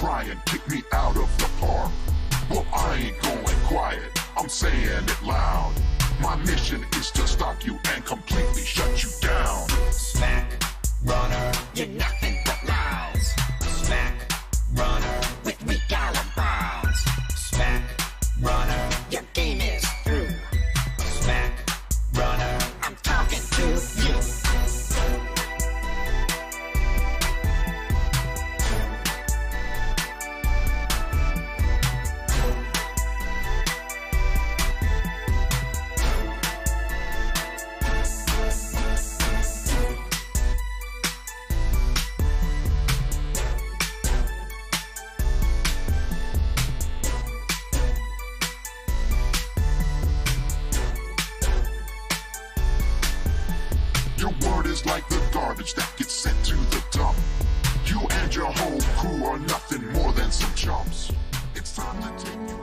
try and kick me out of the park. Well, I ain't going quiet, I'm saying it loud. My mission is to stop you and completely shut you down. Smack, runner, you're nothing but lies. Smack, runner, with weak alibis. Smack, runner, your game is through. Smack, runner, I'm talking to you. Your word is like the garbage that gets sent to the dump. You and your whole crew are nothing more than some chumps. It's time to take you.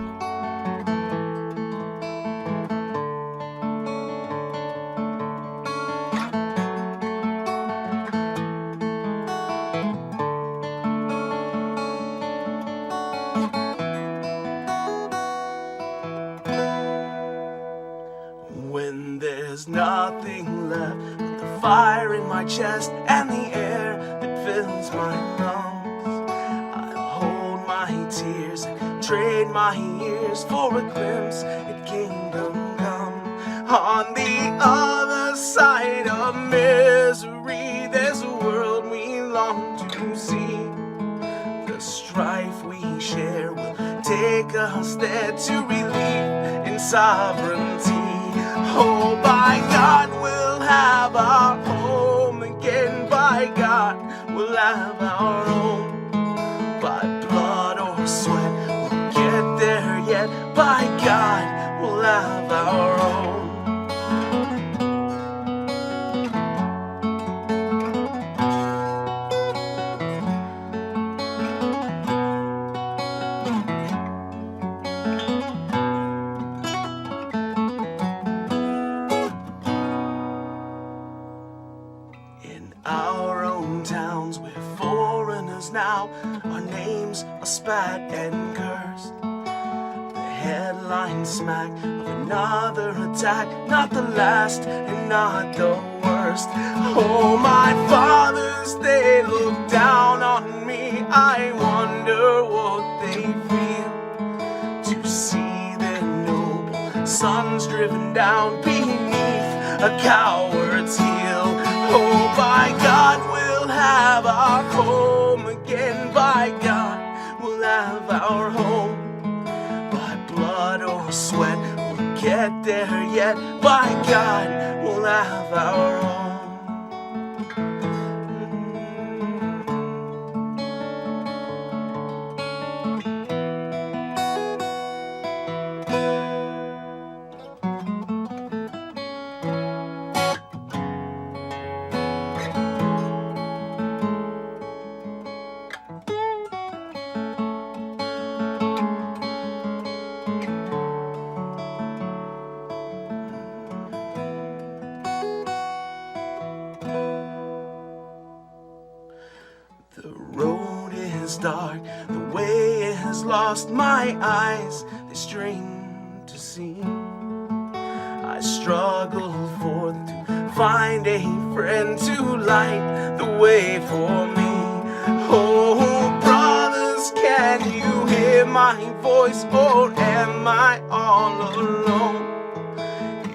When there's nothing left but the fire in my chest and the air that fills my lungs, I'll hold my tears and trade my years for a glimpse at kingdom come. On the other side of misery, there's a world we long to see. The strife we share will take us there to relief in sovereignty. Oh, by God, we'll have our home again. By God, we'll have our own. By blood or sweat, we'll get there yet. By God, we'll have our own. Our own towns, we're foreigners now. Our names are spat and cursed. The headline smack of another attack, not the last and not the worst. Oh, my fathers, they look down on me. I wonder what they feel to see their noble sons driven down beneath a coward's heel. Oh, by God, we'll have our home again. By God, we'll have our home. By blood or sweat, we'll get there yet. By God, we'll have our own. The road is dark, the way is lost. My eyes, they strain to see. I struggle forth to find a friend to light the way for me. Oh, brothers, can you hear my voice, or am I all alone?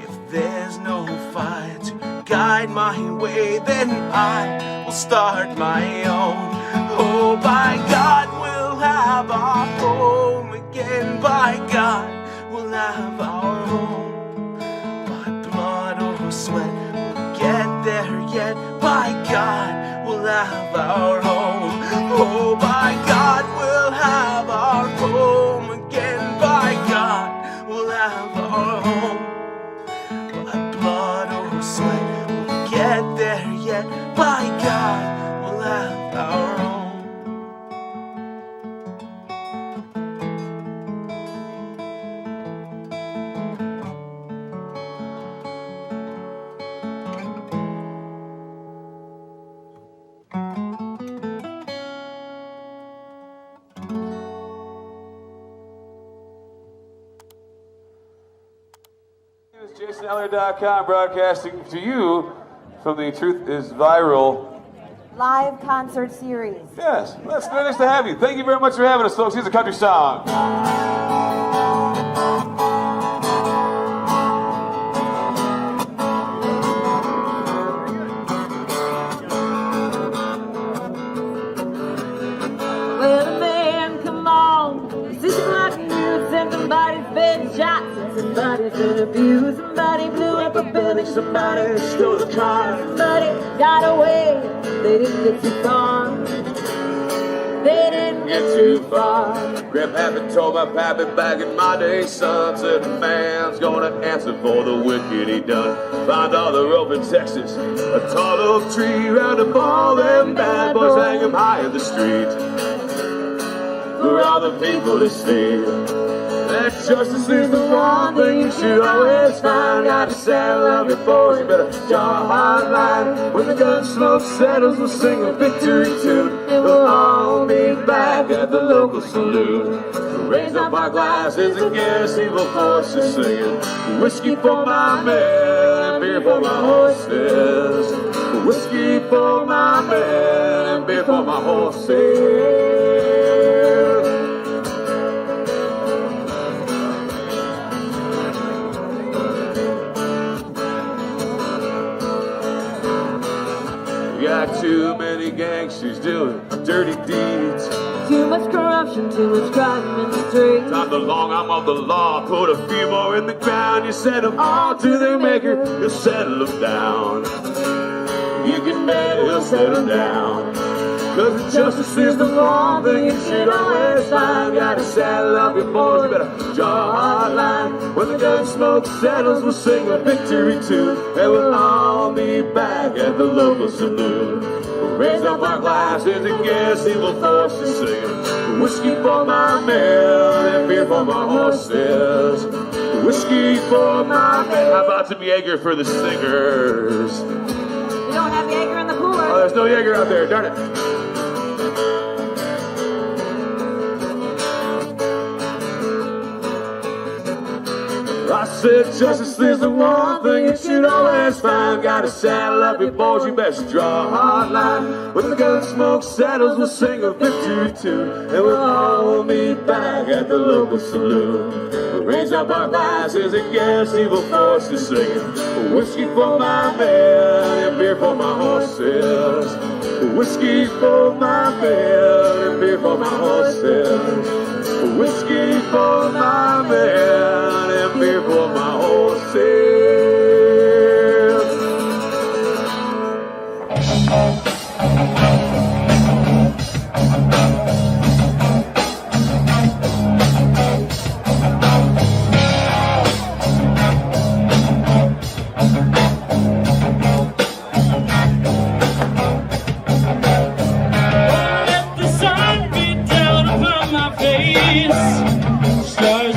If there's no fire to guide my way, then I will start my own. Oh, by God, we'll have our home again. By God, we'll have our home. By blood or sweat, we'll get there yet. By God, we'll have our home. Oh, by God, we'll have our home again. By God, we'll have our home. By blood or sweat, we'll get there yet. By God, we'll have our own. JasonEller.com broadcasting to you from the Truth is Viral live concert series. Yes, that's very nice to have you. Thank you very much for having us, folks. Here's a country song. Well, man, come on. 6 o'clock news and somebody's been shot. Somebody's been abused. Somebody blew up a building. Somebody stole a car. Somebody got away. They didn't get too far. They didn't get too far. Grandpappy told my pappy back in my day, son, said a man's gonna answer for the wicked he done. Find all the rope in Texas, a tall oak tree, round up all them bad boys, hang them high in the street. For all the people to see that justice is the one thing you should always find. Got to saddle up your boys, you better draw a hard line. When the gun smoke settles, we'll sing a victory tune. And we'll all meet back at the local saloon. Raise up our glasses against evil forces, singing whiskey for my men and beer for my horses. Whiskey for my men and beer for my horses. Got too many gangsters doing dirty deeds. Too much corruption, too much crime in the streets. Time the long arm of the law, put a few more in the ground. You send them all to their maker, you'll settle them down. You can bet he'll settle down. Cause justice is the one thing you should always find. Gotta saddle up your boys, you better draw a hard line. When the gun smoke settles, we'll sing a victory tune. And we'll all meet back at the local saloon. We'll raise up our glasses against evil forces, singing whiskey for my men and beer for my horses. Whiskey for my men. How about some Jaeger for the singers? We don't have Jaeger in the cooler. Oh, there's no Jaeger out there, darn it. I said justice is the one thing you should always find. Gotta saddle up your boys, you best draw a hard line. When the gun smoke settles, we'll sing a victory tune. And we'll all meet back at the local saloon. We'll raise up our glasses against evil forces, singing whiskey for my men and beer for my horses. Whiskey for my men and beer for my horses. Whiskey for my men and beer for my horses. Let the sun beat down upon my face. Stars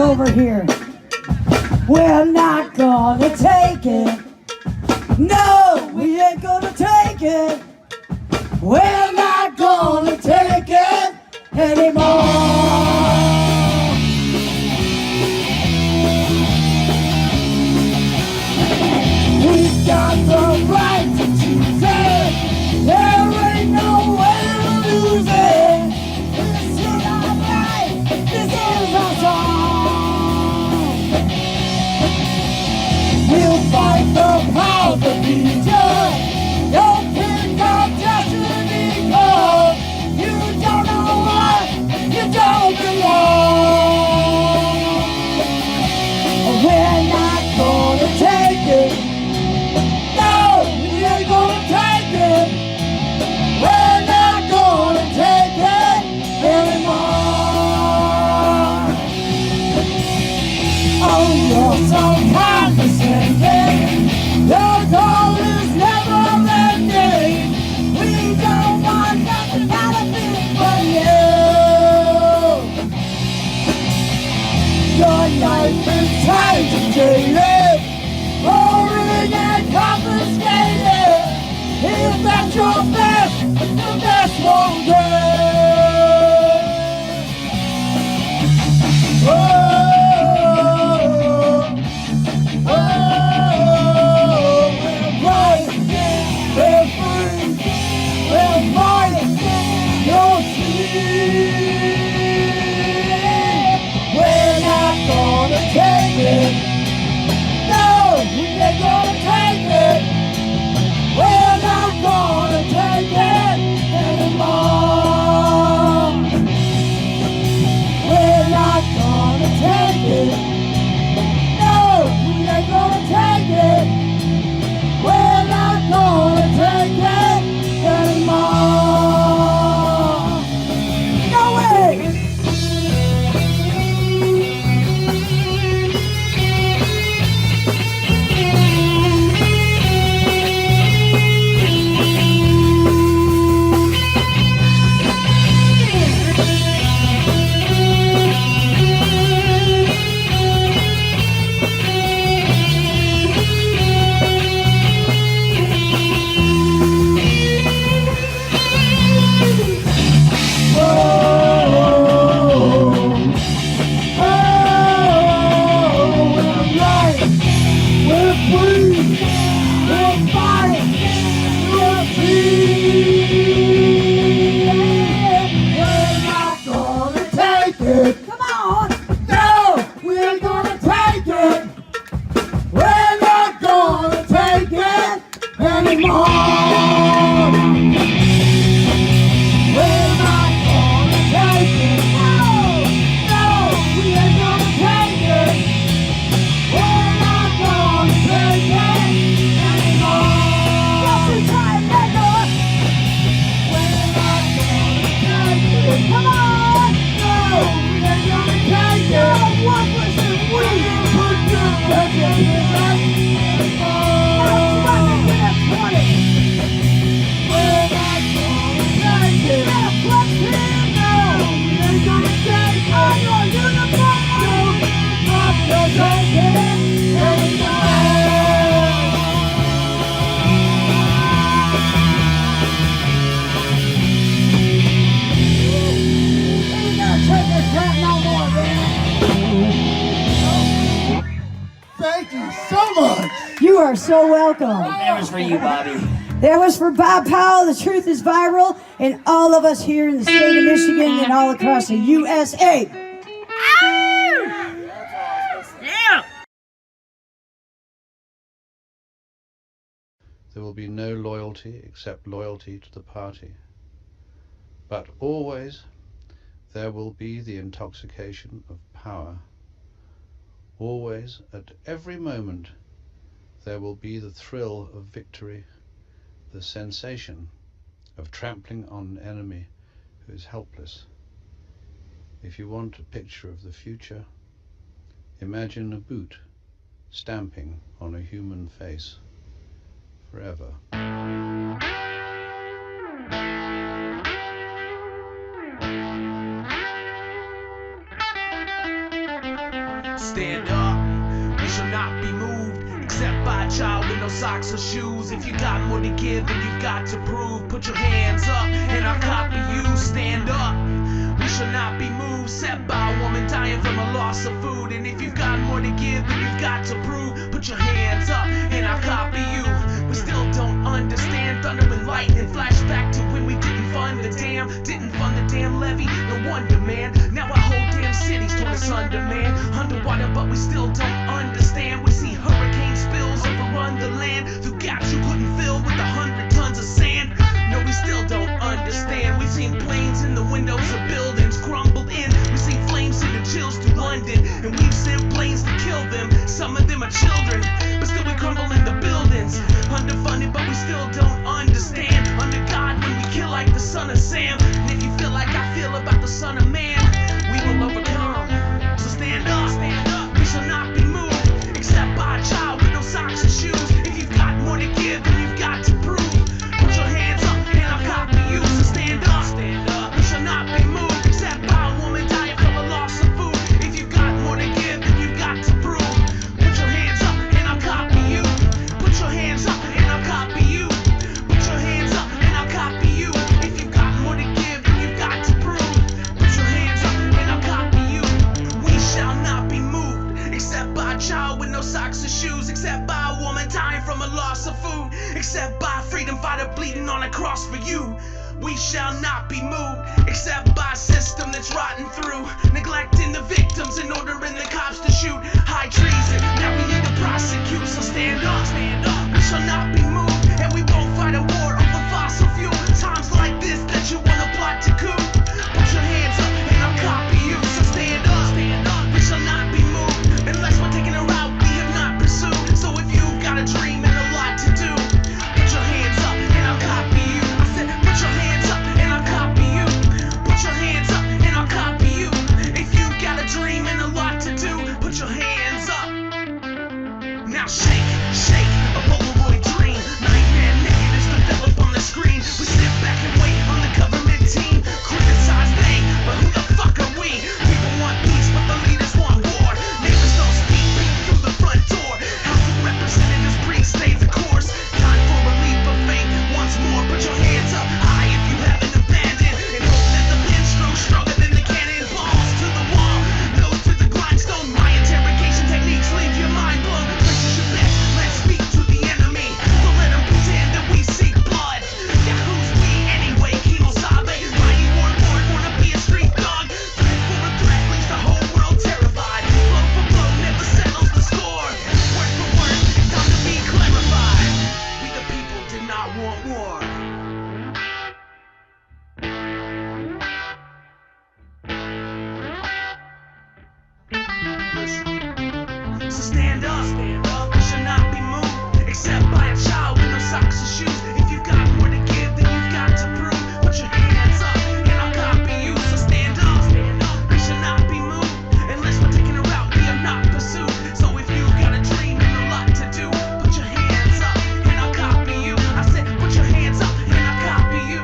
Over here. We're not gonna take it. No, we ain't gonna take it. We're not gonna take it anymore. We've got the right to choose it. There ain't no way to lose it. This is our life. This is our song. We'll fight the power to be just. Don't pick our destiny, cause you don't know what you don't belong. We're not gonna take it. No, we ain't gonna take it. We're not gonna take it anymore. Oh, you're so condescending. Your goal is never ending. We don't want nothing out of it but you. Your life is tied to jail, roaring and confiscated. If that's your best, the best won't do. Oh. Thank you so much. You are so welcome. That was for you, Bobby. That was for Bob Powell. The truth is viral, and all of us here in the state of Michigan and all across the USA. Yeah. There will be no loyalty except loyalty to the party. But always there will be the intoxication of power. Always, at every moment, there will be the thrill of victory, the sensation of trampling on an enemy who is helpless. If you want a picture of the future, imagine a boot stamping on a human face forever. Stand up, we shall not be moved, except by a child with no socks or shoes. If you got more to give than you've got to prove, put your hands up and I'll copy you. Stand up, we shall not be moved, except by a woman dying from a loss of food. And if you've got more to give than you've got to prove, put your hands up and I'll copy you. We still don't understand thunder and lightning. Flashback to when we didn't fund the damn levee. No wonder, man. Now our whole damn city's torn asunder, man. Underwater, but we still don't understand. We see hurricane spills overrun the land through gaps you couldn't fill with 100 tons of sand. No, we still don't understand. We've seen planes in the windows of buildings crumbled in. We've seen flames send the chills to London, and we've sent planes to kill them. Some of them are children, but still we crumble in the buildings. Underfunded, but we still don't understand. Under God, when we kill like the son of Sam. And if you feel like I feel about the son of man, we will overcome. So stand up, we shall not be moved, except by a child with no socks or shoes. If you've got more to give than you've got to prove, put your hands up and I'll copy you. So stand up, we shall not be moved, except by a woman dying from a loss of food. If you've got more to give than you've got to prove, put your hands up and I'll copy you. Put your hands up and I'll copy you. Put your hands up and I'll copy you. If you've got more to give than you've got to prove, put your hands up and I'll copy you. We shall not be moved, except by a child with no socks or shoes, except by a woman dying from a loss of food, except by a freedom fighter bleeding on a cross for you. We shall not be moved, except by a system that's rotten through, neglecting the victims and ordering the cops to shoot. High treason, now we need to prosecute. So stand up, we shall not be moved, and we won't fight a war over fossil fuel. Times like this that you wanna plot to coup, put your hands up and I'll copy you. So stand up, we shall not be moved, unless we're taking a route we have not pursued. So if you've got a dream and a lot to do, put your hands up and I'll copy you. I said put your hands up and I'll copy you. Put your hands up and I'll copy you. If you've got a dream and a lot to do, put your hands up. Now shake, a Polaroid dream. Nightmare negatives develop on the screen. We sit back and wait on the government team. Criticize they, but who the fuck are we? People want peace, but the leaders want war. Neighbors don't speak, peek through the front door. House of Representatives breathe, stay the course. Time for relief of faith once more. Put your hands up high if you haven't abandoned, and hope that the pen strokes stronger than the cannonballs to the wall. Nose to the grindstone. My interrogation techniques leave your mind blown. Places your best, let's speak to the enemy. Don't let them pretend that we seek blood. Yeah, who's we anyway? Kimo Sabe, mighty warlord, wanna be a street dog. Threat for a threat leaves the whole world terrified. Blow for blow never settles the score. Word for word, time to be clarified. We the people did not want war. So stand up, we shall not be moved, except by a child with no socks or shoes. If you've got more to give than you've got to prove, put your hands up and I'll copy you. So stand up, we shall not be moved, unless we're taking a route we have not pursued. So if you've got a dream and a lot to do, put your hands up and I'll copy you. I said put your hands up and I'll copy you.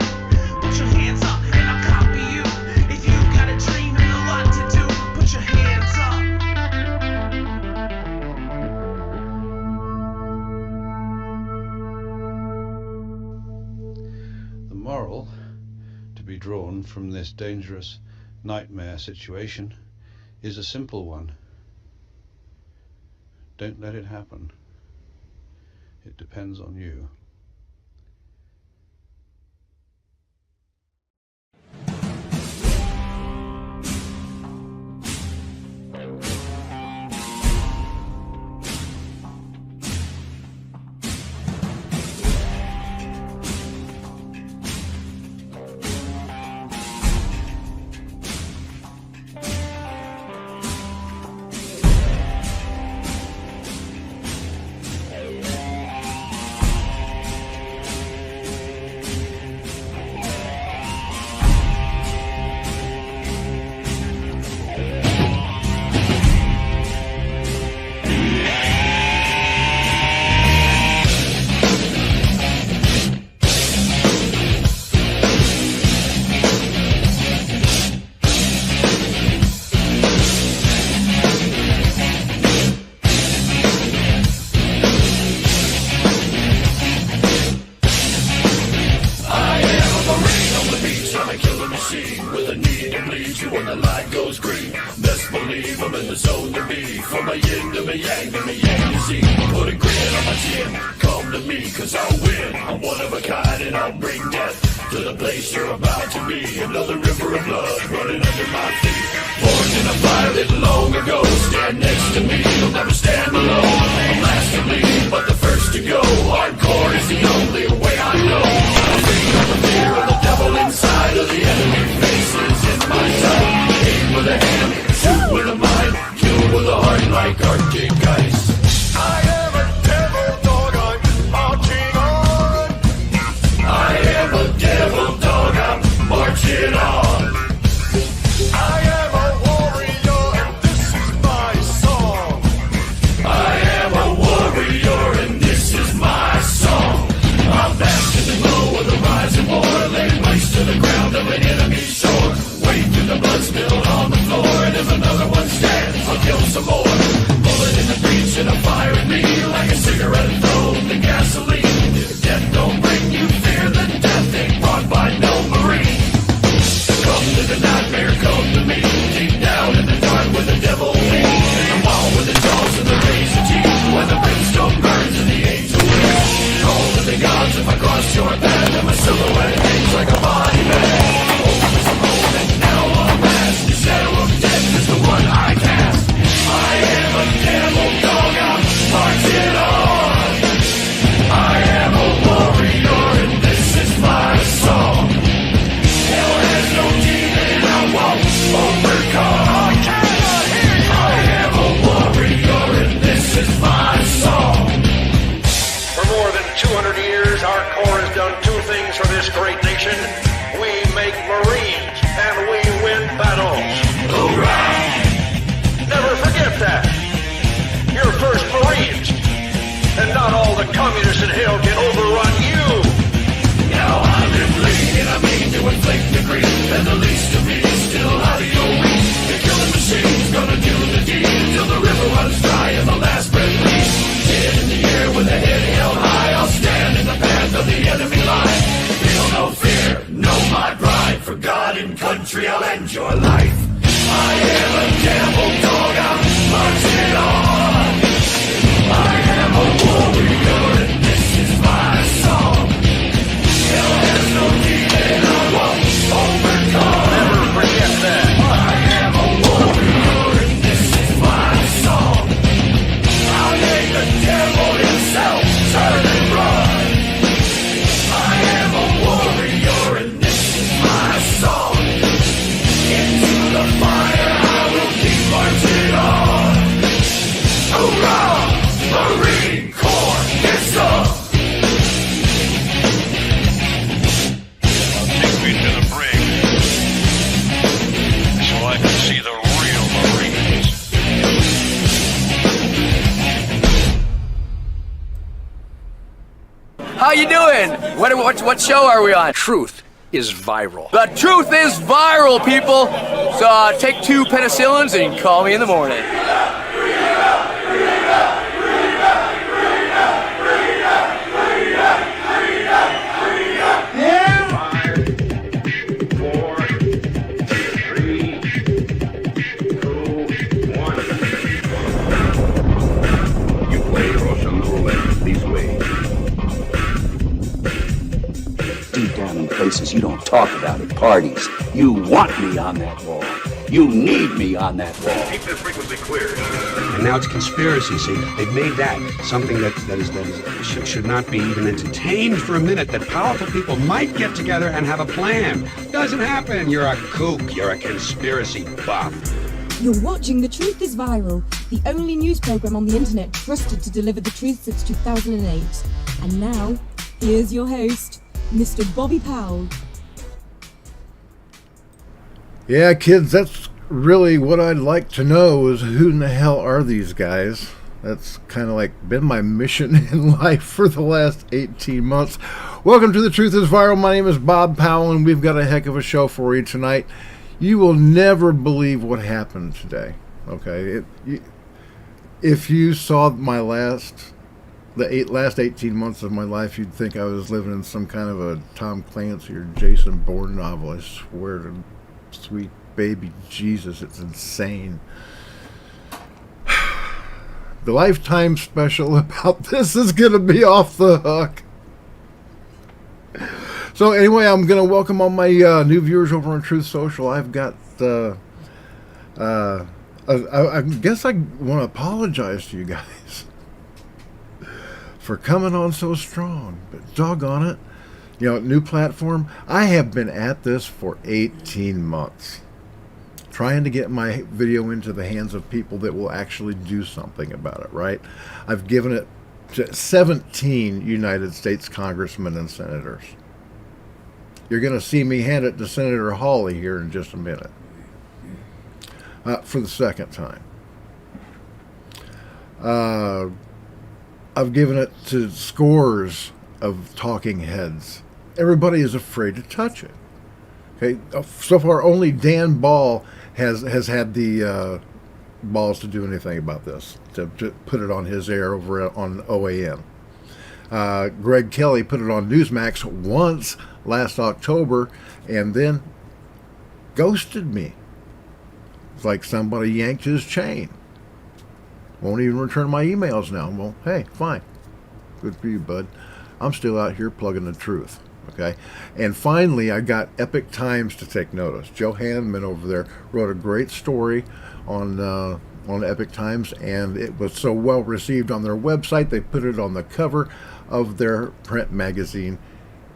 Put your hands up and I'll copy you. If you've got a dream and a lot to do, put your hands up. The moral to be drawn from this dangerous nightmare situation is a simple one. Don't let it happen. It depends on you. How you doing? What show are we on? Truth is viral. The truth is viral, people. So take 2 penicillins and call me in the morning. places you don't talk about at parties. You want me on that wall. You need me on that wall. Keep this frequency clear. And now it's conspiracy. See, they've made that something that should not be even entertained for a minute. That powerful people might get together and have a plan. Doesn't happen. You're a kook. You're a conspiracy buff. You're watching The Truth is Viral, the only news program on the internet trusted to deliver the truth since 2008. And now, here's your host, Mr. Bobby Powell. Yeah, kids, that's really what I'd like to know is who in the hell are these guys? That's kind of like been my mission in life for the last 18 months. Welcome to The Truth is Viral. My name is Bob Powell, and we've got a heck of a show for you tonight. You will never believe what happened today. Okay, if you saw my last 18 months of my life, you'd think I was living in some kind of a Tom Clancy or Jason Bourne novel. I swear to sweet baby Jesus, it's insane. The Lifetime special about this is going to be off the hook. So anyway, I'm going to welcome all my new viewers over on Truth Social. I've got, I guess I want to apologize to you guys for coming on so strong, but doggone it. You know, new platform. I have been at this for 18 months, trying to get my video into the hands of people that will actually do something about it, right? I've given it to 17 United States congressmen and senators. You're going to see me hand it to Senator Hawley here in just a minute. For the second time. I've given it to scores of talking heads. Everybody is afraid to touch it. Okay, so far only Dan Ball has had the balls to do anything about this, to put it on his air over on OAN. Greg Kelly put it on Newsmax once last October and then ghosted me. It's like somebody yanked his chain. Won't even return my emails now. Well, hey, fine. Good for you, bud. I'm still out here plugging the truth. Okay? And finally, I got Epic Times to take notice. Joe Hanman over there wrote a great story on Epic Times, and it was so well received on their website, they put it on the cover of their print magazine,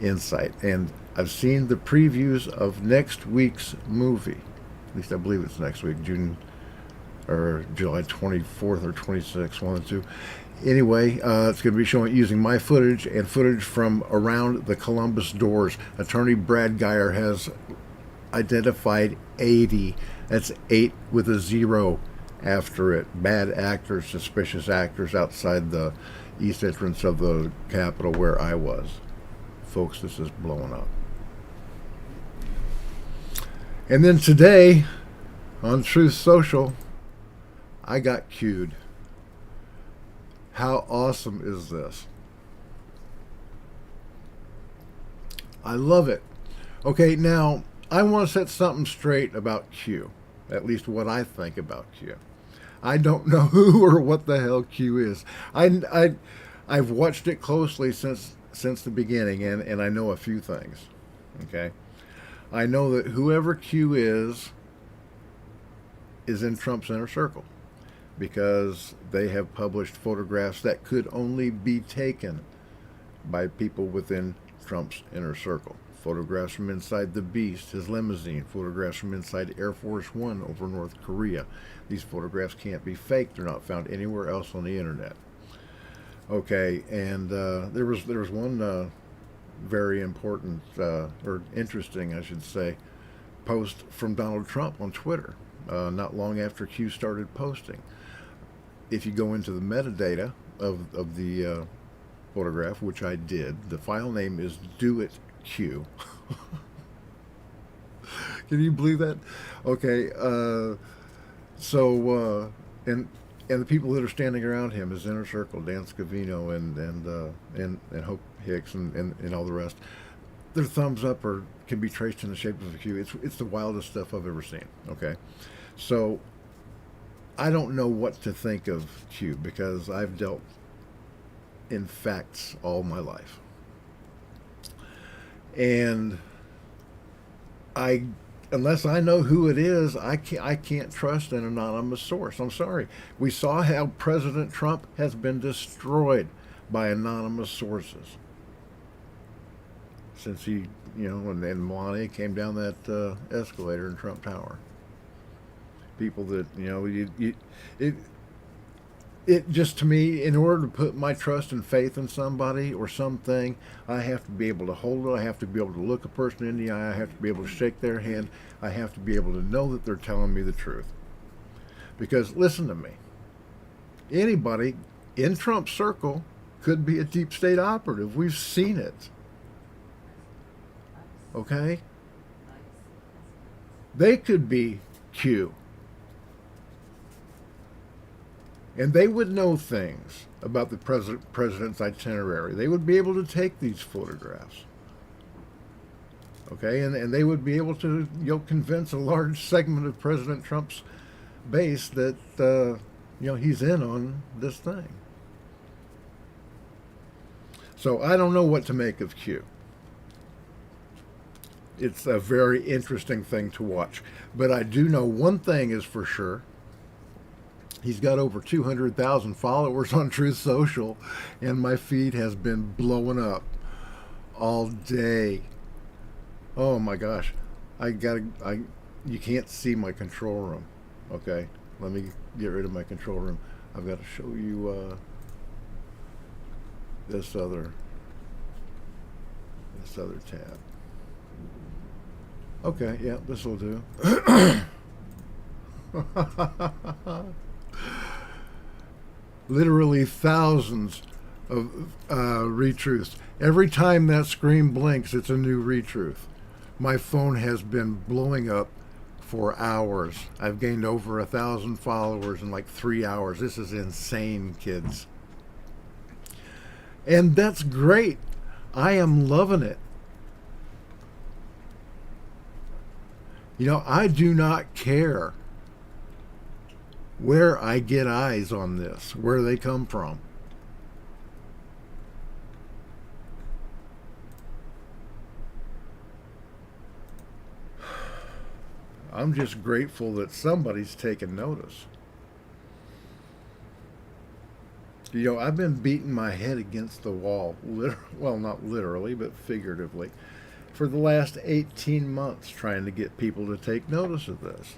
Insight. And I've seen the previews of next week's movie. At least I believe it's next week, July 24th or 26th, one of the two. Anyway, it's going to be showing using my footage and footage from around the Columbus doors. Attorney Brad Geyer has identified 80. That's 8 with a 0 after it. Bad actors, suspicious actors outside the east entrance of the Capitol where I was. Folks, this is blowing up. And then today, on Truth Social, I got cued. How awesome is this? I love it. Okay, now, I want to set something straight about Q. At least what I think about Q. I don't know who or what the hell Q is. I've watched it closely since the beginning, and I know a few things. Okay? I know that whoever Q is in Trump's inner circle, because they have published photographs that could only be taken by people within Trump's inner circle. Photographs from inside the Beast, his limousine. Photographs from inside Air Force One over North Korea. These photographs can't be faked. They're not found anywhere else on the internet. Okay, and there was one very important, or interesting, I should say, post from Donald Trump on Twitter not long after Q started posting. If you go into the metadata of the photograph, which I did, the file name is DoItQ. Can you believe that? Okay, and the people that are standing around him, his inner circle, Dan Scavino and Hope Hicks and all the rest, their thumbs up or can be traced in the shape of a Q. It's the wildest stuff I've ever seen. Okay, so I don't know what to think of Q because I've dealt in facts all my life. And unless I know who it is, I can't trust an anonymous source. I'm sorry. We saw how President Trump has been destroyed by anonymous sources since he, when Melania came down that escalator in Trump Tower. People that, it just, to me, in order to put my trust and faith in somebody or something, I have to be able to hold it. I have to be able to look a person in the eye. I have to be able to shake their hand. I have to be able to know that they're telling me the truth. Because, listen to me, anybody in Trump's circle could be a deep state operative. We've seen it. Okay? They could be Q. And they would know things about the president's itinerary. They would be able to take these photographs. Okay, and they would be able to, convince a large segment of President Trump's base that, he's in on this thing. So I don't know what to make of Q. It's a very interesting thing to watch. But I do know one thing is for sure. He's got over 200,000 followers on Truth Social, and my feed has been blowing up all day. Oh my gosh. You can't see my control room. Okay, let me get rid of my control room. I've got to show you this other tab. Okay, yeah, this will do. Literally thousands of retruths. Every time that screen blinks, it's a new retruth. My phone has been blowing up for hours. I've gained over 1,000 followers in like 3 hours. This is insane, kids. And that's great. I am loving it. I do not care where I get eyes on this, where they come from. I'm just grateful that somebody's taken notice. I've been beating my head against the wall, well, not literally, but figuratively, for the last 18 months trying to get people to take notice of this.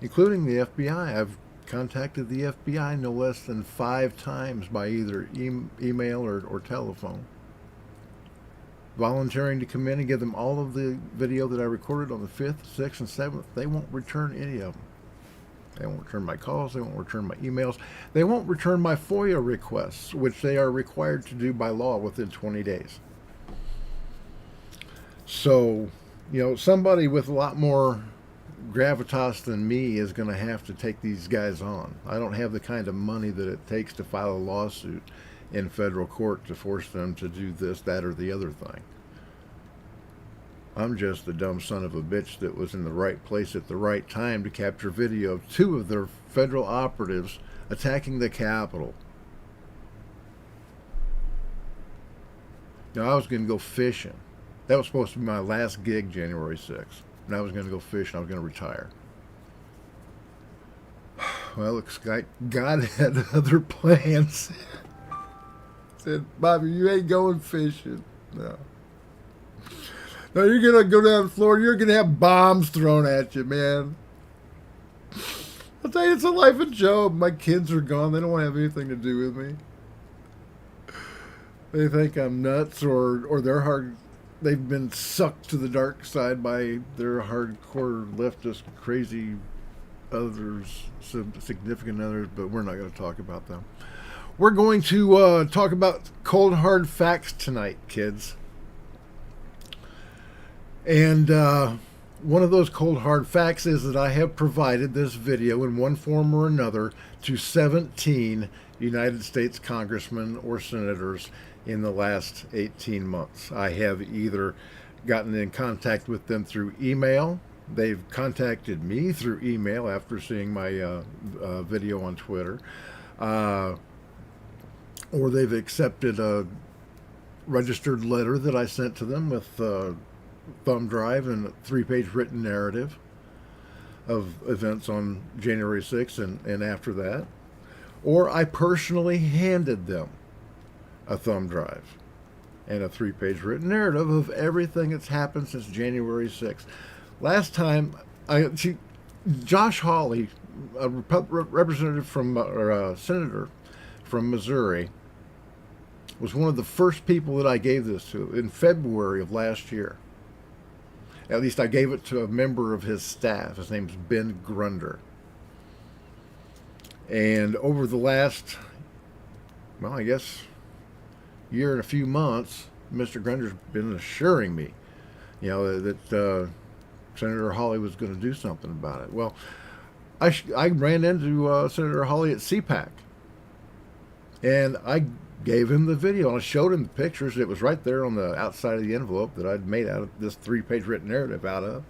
Including the FBI. I've contacted the FBI no less than 5 times by either email or telephone. Volunteering to come in and give them all of the video that I recorded on the 5th, 6th, and 7th. They won't return any of them. They won't return my calls. They won't return my emails. They won't return my FOIA requests, which they are required to do by law within 20 days. So, somebody with a lot more gravitas than me is going to have to take these guys on. I don't have the kind of money that it takes to file a lawsuit in federal court to force them to do this, that, or the other thing. I'm just the dumb son of a bitch that was in the right place at the right time to capture video of 2 of their federal operatives attacking the Capitol. I was going to go fishing. That was supposed to be my last gig, January 6th. And I was going to go fishing. I was going to retire. Well, looks like God had other plans. Said, Bobby, you ain't going fishing. No. No, you're going to go down to Florida. You're going to have bombs thrown at you, man. I'll tell you, it's the life of Job. My kids are gone. They don't want to have anything to do with me. They think I'm nuts or they're hard. They've been sucked to the dark side by their hardcore leftist crazy others, significant others, but we're not going to talk about them. We're going to talk about cold hard facts tonight, kids. And one of those cold hard facts is that I have provided this video in one form or another to 17 United States congressmen or senators in the last 18 months. I have either gotten in contact with them through email. They've contacted me through email after seeing my video on Twitter. Or they've accepted a registered letter that I sent to them with thumb drive and a 3-page written narrative of events on January 6th and after that, or I personally handed them a thumb drive and a 3-page written narrative of everything that's happened since January 6th. Last time, Josh Hawley, a representative from, or a senator from Missouri, was one of the first people that I gave this to in February of last year. At least I gave it to a member of his staff. His name's Ben Grunder. And over the last, well, I guess, year and a few months, Mr. Grunder's been assuring me, that Senator Hawley was going to do something about it. Well, I ran into Senator Hawley at CPAC, and I gave him the video, and I showed him the pictures. It was right there on the outside of the envelope that I'd made out of this 3-page written narrative out of.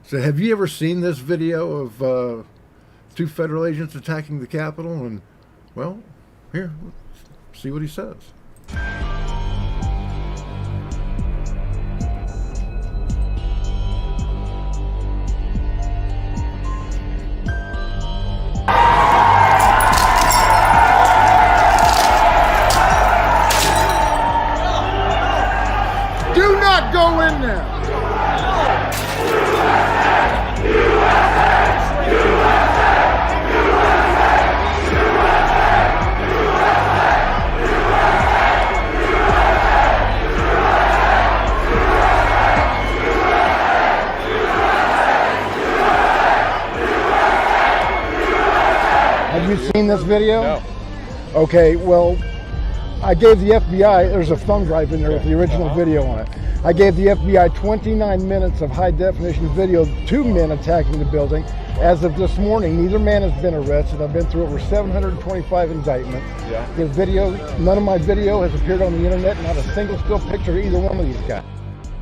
So have you ever seen this video of 2 federal agents attacking the Capitol? And, well, here, let's see what he says. Do not go in there. Have you seen this video? No. Okay, well, I gave the FBI, there's a thumb drive in there with the original video on it. I gave the FBI 29 minutes of high-definition video, 2 men attacking the building. As of this morning, neither man has been arrested. I've been through over 725 indictments. Yeah. The video, none of my video has appeared on the internet, not a single still picture of either one of these guys.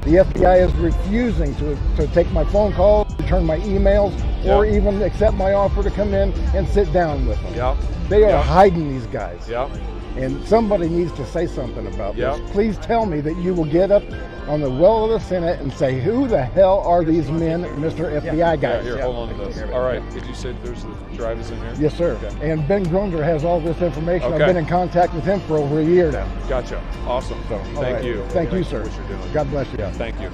The FBI is refusing to take my phone calls, return my emails, or even accept my offer to come in and sit down with them. Yeah. They are hiding these guys. Yeah. And somebody needs to say something about this. Please tell me that you will get up on the well of the Senate and say, who the hell are these men, Mr. FBI guys? Here, hold on to this. All right, did you say there's the drive is in here? Yes, sir. Okay. And Ben Grunder has all this information. Okay. I've been in contact with him for over a year now. Gotcha. Awesome. So, Thank you. Thank you, sir. What you're doing. God bless you. Yeah, thank you.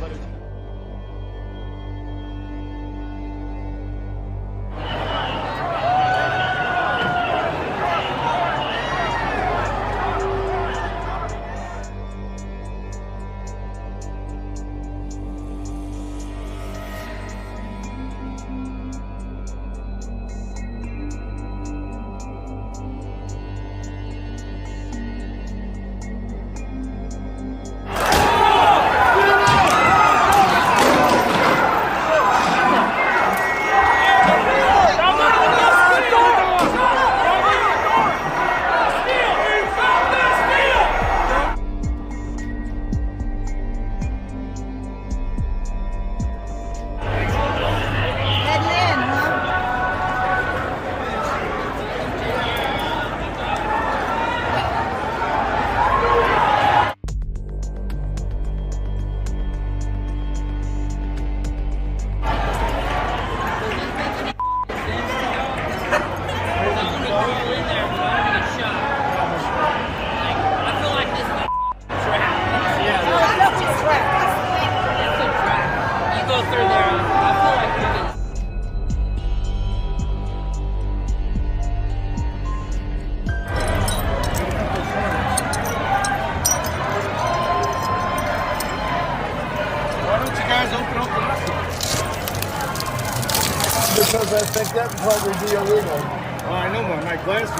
Because I think that would probably be illegal. Oh, I know my glasses.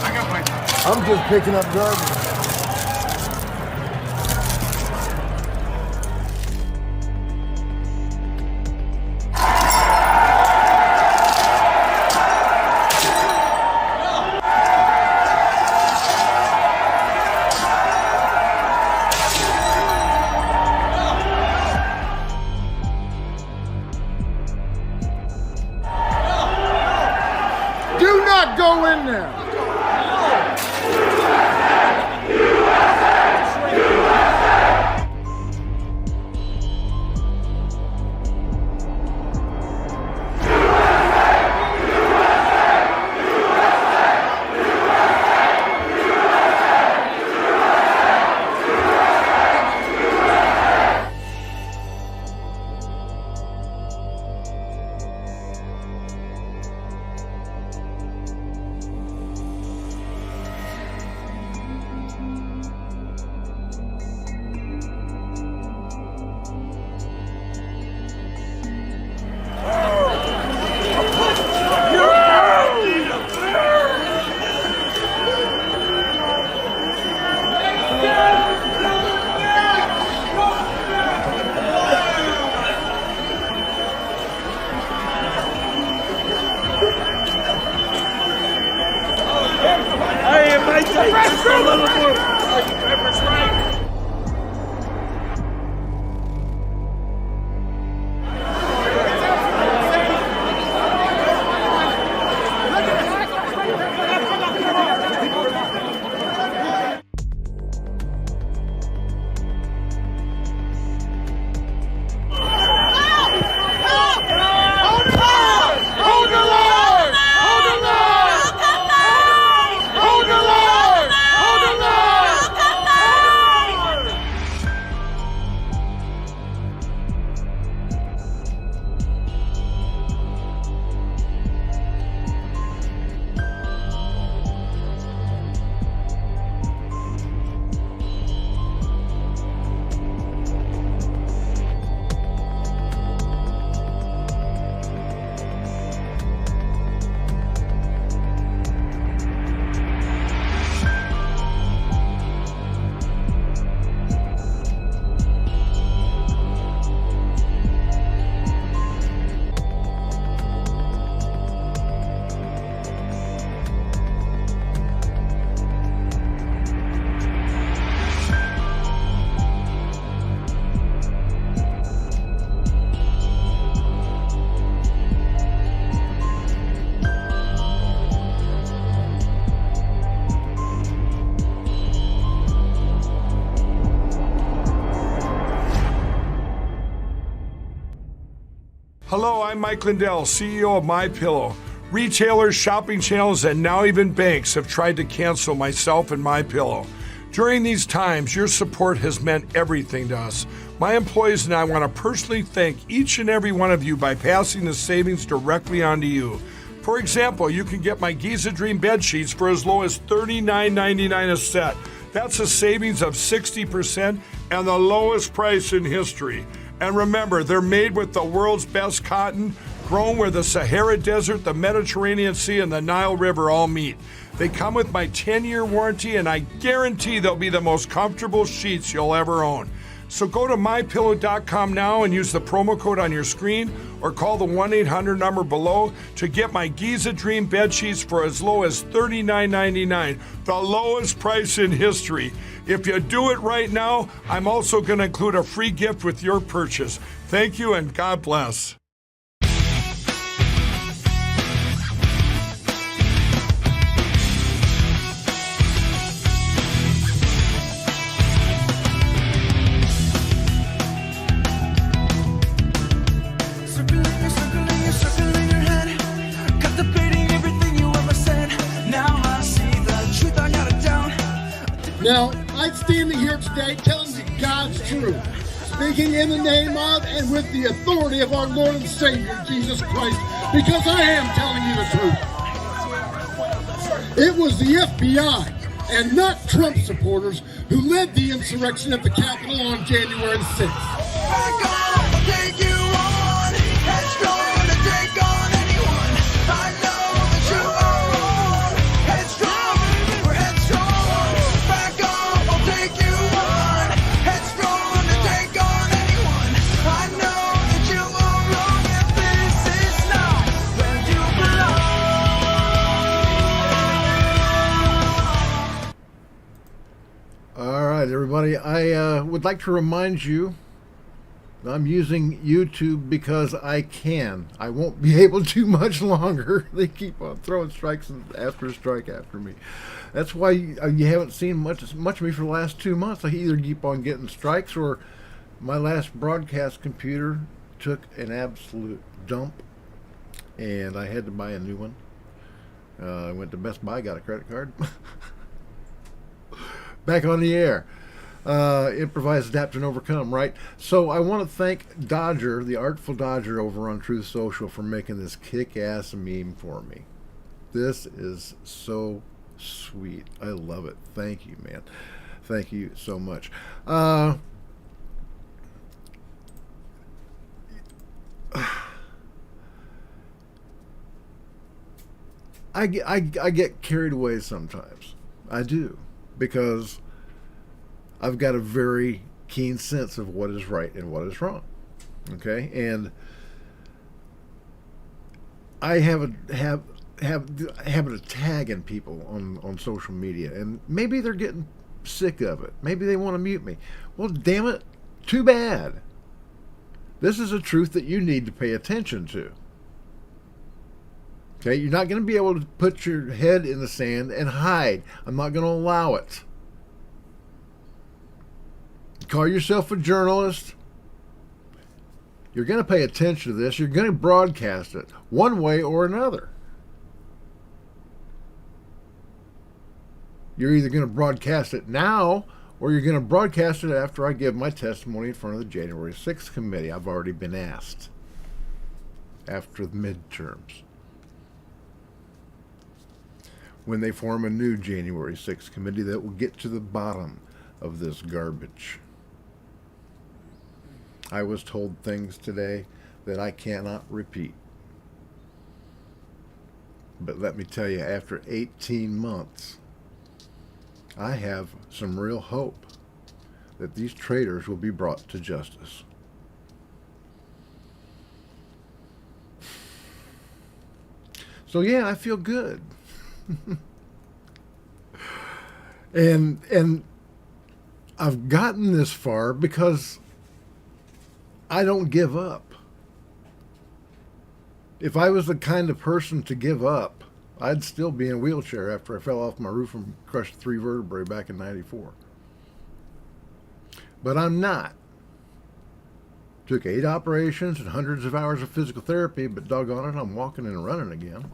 I got my... I'm just picking up garbage. Do not go in there. Hello, I'm Mike Lindell, CEO of MyPillow. Retailers, shopping channels, and now even banks have tried to cancel myself and MyPillow. During these times, your support has meant everything to us. My employees and I want to personally thank each and every one of you by passing the savings directly on to you. For example, you can get my Giza Dream bed sheets for as low as $39.99 a set. That's a savings of 60% and the lowest price in history. And remember, they're made with the world's best cotton, grown where the Sahara Desert, the Mediterranean Sea, and the Nile River all meet. They come with my 10-year warranty, and I guarantee they'll be the most comfortable sheets you'll ever own. So go to MyPillow.com now and use the promo code on your screen, or call the 1-800 number below to get my Giza Dream bed sheets for as low as $39.99, the lowest price in history. If you do it right now, I'm also going to include a free gift with your purchase. Thank you and God bless. Now, I'm standing here today telling you God's truth, speaking in the name of and with the authority of our Lord and Savior, Jesus Christ, because I am telling you the truth. It was the FBI and not Trump supporters who led the insurrection at the Capitol on January 6th. Everybody, I would like to remind you I'm using YouTube because I can. I won't be able to much longer. They keep on throwing strikes after strike after me. That's why you haven't seen much of me for the last 2 months. I either keep on getting strikes or my last broadcast computer took an absolute dump and I had to buy a new one. I went to Best Buy, got a credit card. Back on the air. Improvise, adapt, and overcome, right? So I want to thank Dodger, the Artful Dodger over on Truth Social, for making this kick-ass meme for me. This is so sweet. I love it. Thank you, man. Thank you so much. I get carried away sometimes. I do. Because I've got a very keen sense of what is right and what is wrong. Okay? And I have habit of tagging people on social media, and maybe they're getting sick of it. Maybe they want to mute me. Well, damn it, too bad. This is a truth that you need to pay attention to. Okay, you're not going to be able to put your head in the sand and hide. I'm not going to allow it. Call yourself a journalist. You're going to pay attention to this. You're going to broadcast it one way or another. You're either going to broadcast it now, or you're going to broadcast it after I give my testimony in front of the January 6th committee. I've already been asked after the midterms, when they form a new January 6th committee that will get to the bottom of this garbage. I was told things today that I cannot repeat. But let me tell you, after 18 months, I have some real hope that these traitors will be brought to justice. So yeah, I feel good. and I've gotten this far because I don't give up. If I was the kind of person to give up, I'd still be in a wheelchair after I fell off my roof and crushed 3 vertebrae back in '94. But I'm not. Took 8 operations and hundreds of hours of physical therapy, but doggone it, I'm walking and running again.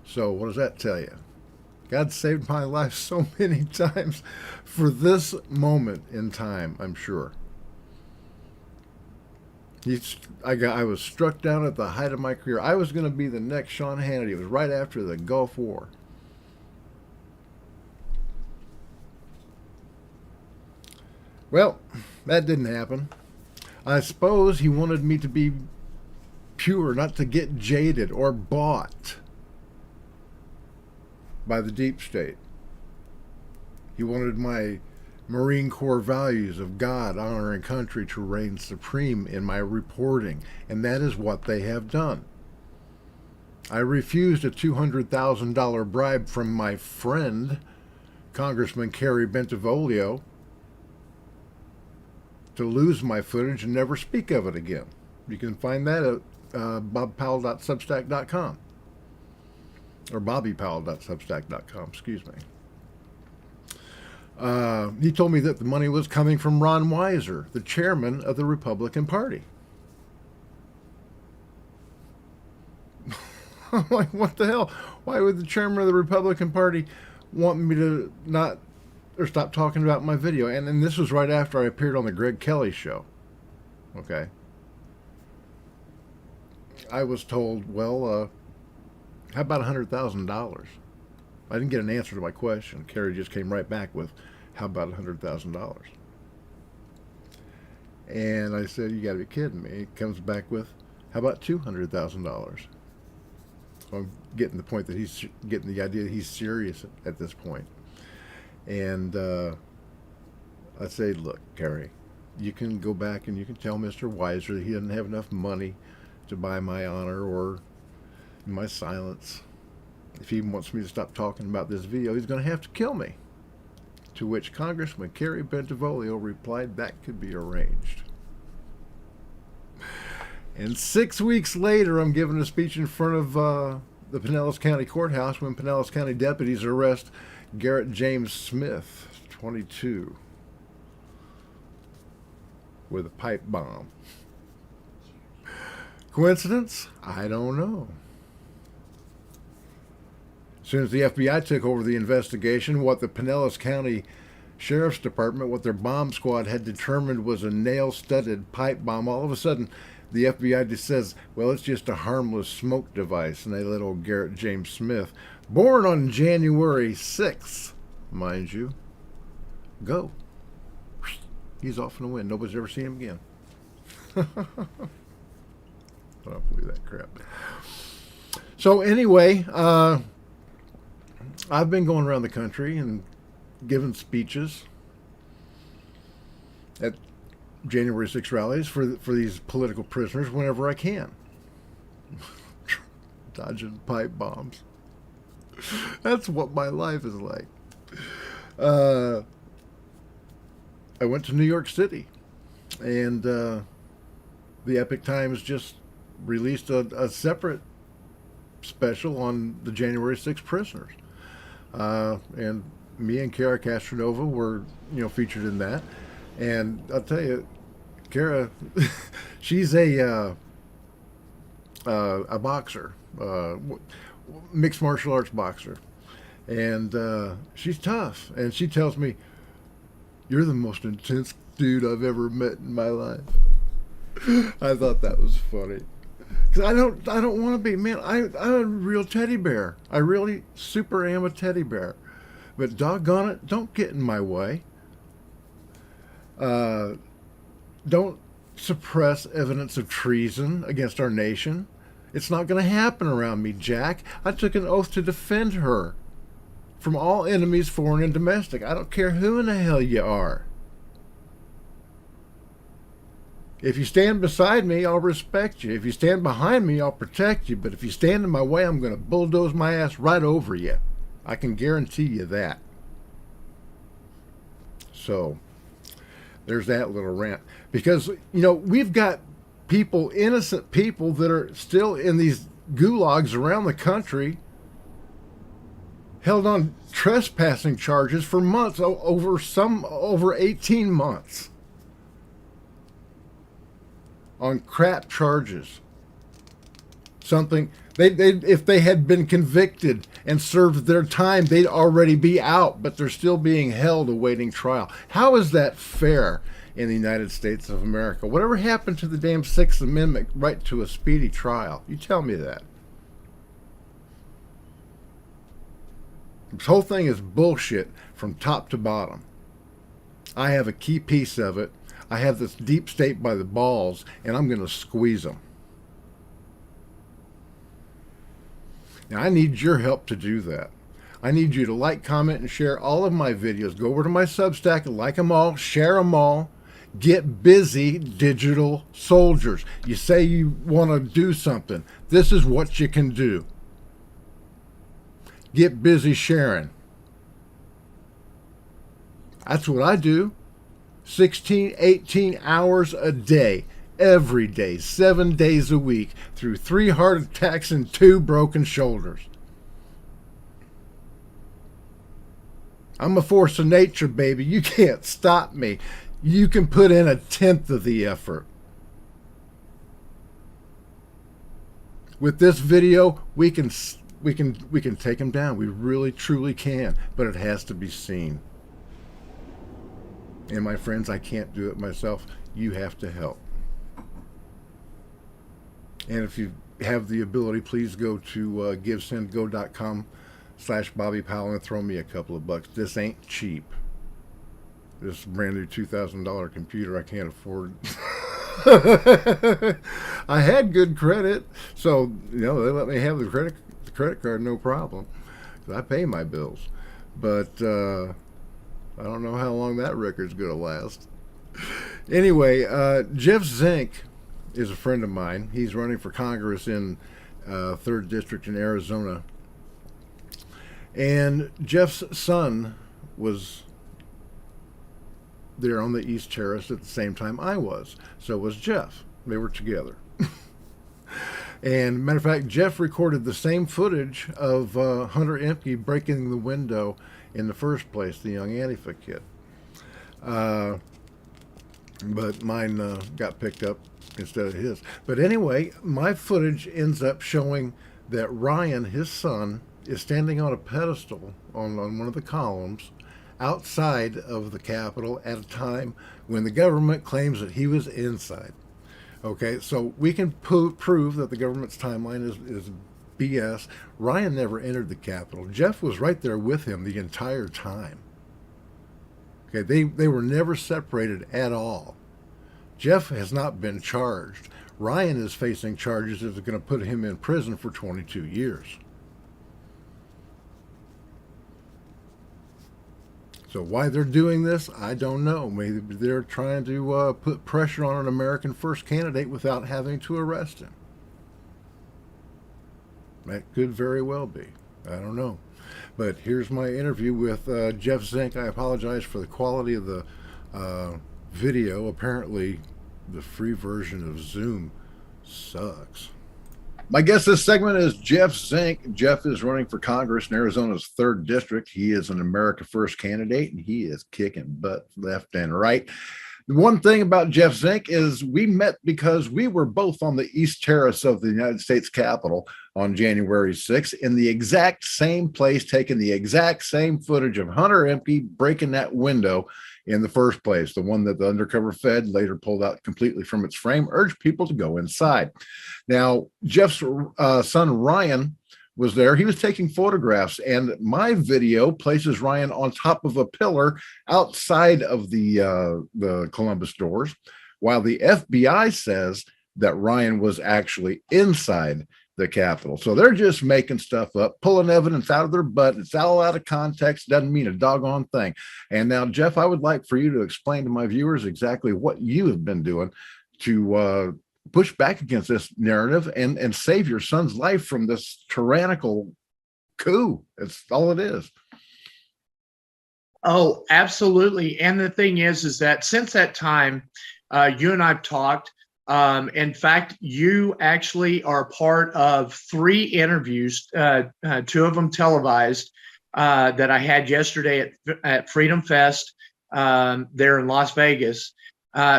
So what does that tell you? God saved my life so many times for this moment in time, I'm sure. I was struck down at the height of my career. I was going to be the next Sean Hannity. It was right after the Gulf War. Well, that didn't happen. I suppose he wanted me to be pure, not to get jaded or bought by the deep state. He wanted my Marine Corps values of God, honor, and country to reign supreme in my reporting, and that is what they have done. I refused a $200,000 bribe from my friend, Congressman Kerry Bentivolio, to lose my footage and never speak of it again. You can find that at bobpowell.substack.com, or bobbypowell.substack.com, excuse me. He told me that the money was coming from Ron Weiser, the chairman of the Republican Party. I'm like, what the hell? Why would the chairman of the Republican Party want me to not or stop talking about my video? And this was right after I appeared on the Greg Kelly show. Okay. I was told, well, how about $100,000? I didn't get an answer to my question. Kerry just came right back with, how about $100,000? And I said, you got to be kidding me. He comes back with, how about $200,000? I'm getting the point that he's getting the idea that he's serious at this point. And I say, look, Kerry, you can go back and you can tell Mr. Weiser that he doesn't have enough money to buy my honor or my silence. If he wants me to stop talking about this video, he's going to have to kill me. To which Congressman Kerry Bentivolio replied, that could be arranged. And 6 weeks later, I'm giving a speech in front of the Pinellas County Courthouse when Pinellas County deputies arrest Garrett James Smith, 22, with a pipe bomb. Coincidence? I don't know. As soon as the FBI took over the investigation, what the Pinellas County Sheriff's Department, what their bomb squad had determined was a nail-studded pipe bomb, all of a sudden the FBI just says, well, it's just a harmless smoke device. And they let old Garrett James Smith, born on January 6th, mind you, go. He's off in the wind. Nobody's ever seen him again. I don't believe that crap. So anyway, I've been going around the country and giving speeches at January 6 rallies for these political prisoners whenever I can. dodging pipe bombs. That's what my life is like. I went to New York City, and the Epic Times just released a separate special on the January 6th prisoners. And me and Kara Castronova were, featured in that. And I'll tell you, Kara, she's a boxer, mixed martial arts boxer. And she's tough. And she tells me, "You're the most intense dude I've ever met in my life." I thought that was funny. Because I don't want to be, man, I'm a real teddy bear. I really super am a teddy bear. But doggone it, don't get in my way. Don't suppress evidence of treason against our nation. It's not going to happen around me, Jack. I took an oath to defend her from all enemies, foreign and domestic. I don't care who in the hell you are. If you stand beside me, I'll respect you. If you stand behind me, I'll protect you. But if you stand in my way, I'm going to bulldoze my ass right over you. I can guarantee you that. So, there's that little rant. Because, we've got people, innocent people, that are still in these gulags around the country, held on trespassing charges for months, over 18 months. On crap charges. Something if they had been convicted and served their time, they'd already be out, but they're still being held awaiting trial. How is that fair in the United States of America? Whatever happened to the damn Sixth Amendment right to a speedy trial? You tell me that. This whole thing is bullshit from top to bottom. I have a key piece of it. I have this deep state by the balls, and I'm going to squeeze them. Now, I need your help to do that. I need you to like, comment, and share all of my videos. Go over to my Substack, like them all, share them all. Get busy, digital soldiers. You say you want to do something. This is what you can do. Get busy sharing. That's what I do. 16, 18 hours a day, every day, 7 days a week, through 3 heart attacks and 2 broken shoulders. I'm a force of nature, baby. You can't stop me. You can put in 1/10 of the effort. With this video, we can take them down. We really, truly can, but it has to be seen. And my friends, I can't do it myself. You have to help. And if you have the ability, please go to givesendgo.com/Bobby Powell and throw me a couple of bucks. This ain't cheap. This brand new $2,000 computer I can't afford. I had good credit, so they let me have the credit card, no problem. 'Cause I pay my bills. But I don't know how long that record's going to last. Anyway, Jeff Zink is a friend of mine. He's running for Congress in 3rd District in Arizona. And Jeff's son was there on the East Terrace at the same time I was. So was Jeff. They were together. And matter of fact, Jeff recorded the same footage of Hunter Ehmke breaking the window in the first place, the young Antifa kid. But mine got picked up instead of his. But anyway, my footage ends up showing that Ryan, his son, is standing on a pedestal on one of the columns outside of the Capitol at a time when the government claims that he was inside. Okay, so we can prove that the government's timeline is BS. Ryan never entered the Capitol. Jeff was right there with him the entire time. Okay, they were never separated at all. Jeff has not been charged. Ryan is facing charges that are going to put him in prison for 22 years. So why they're doing this, I don't know. Maybe they're trying to put pressure on an American first candidate without having to arrest him. That could very well be. I don't know. But here's my interview with Jeff Zink. I apologize for the quality of the video. Apparently, the free version of Zoom sucks. My guest this segment is Jeff Zink. Jeff is running for Congress in Arizona's 3rd District. He is an America First candidate, and he is kicking butt left and right. The one thing about Jeff Zink is we met because we were both on the East Terrace of the United States Capitol on January 6th in the exact same place, taking the exact same footage of Hunter Ehmke breaking that window in the first place, the one that the undercover Fed later pulled out completely from its frame, urged people to go inside. Now, Jeff's son, Ryan, was there. He was taking photographs, and my video places Ryan on top of a pillar outside of the Columbus doors, while the FBI says that Ryan was actually inside the Capitol. So they're just making stuff up, pulling evidence out of their butt. It's all out of context, doesn't mean a doggone thing. And now, Jeff, I would like for you to explain to my viewers exactly what you have been doing to push back against this narrative and save your son's life from this tyrannical coup. It's all it is. Oh, absolutely. And the thing is that since that time, you and I've talked. In fact, you actually are part of 3 interviews, 2 of them televised, that I had yesterday at Freedom Fest there in Las Vegas,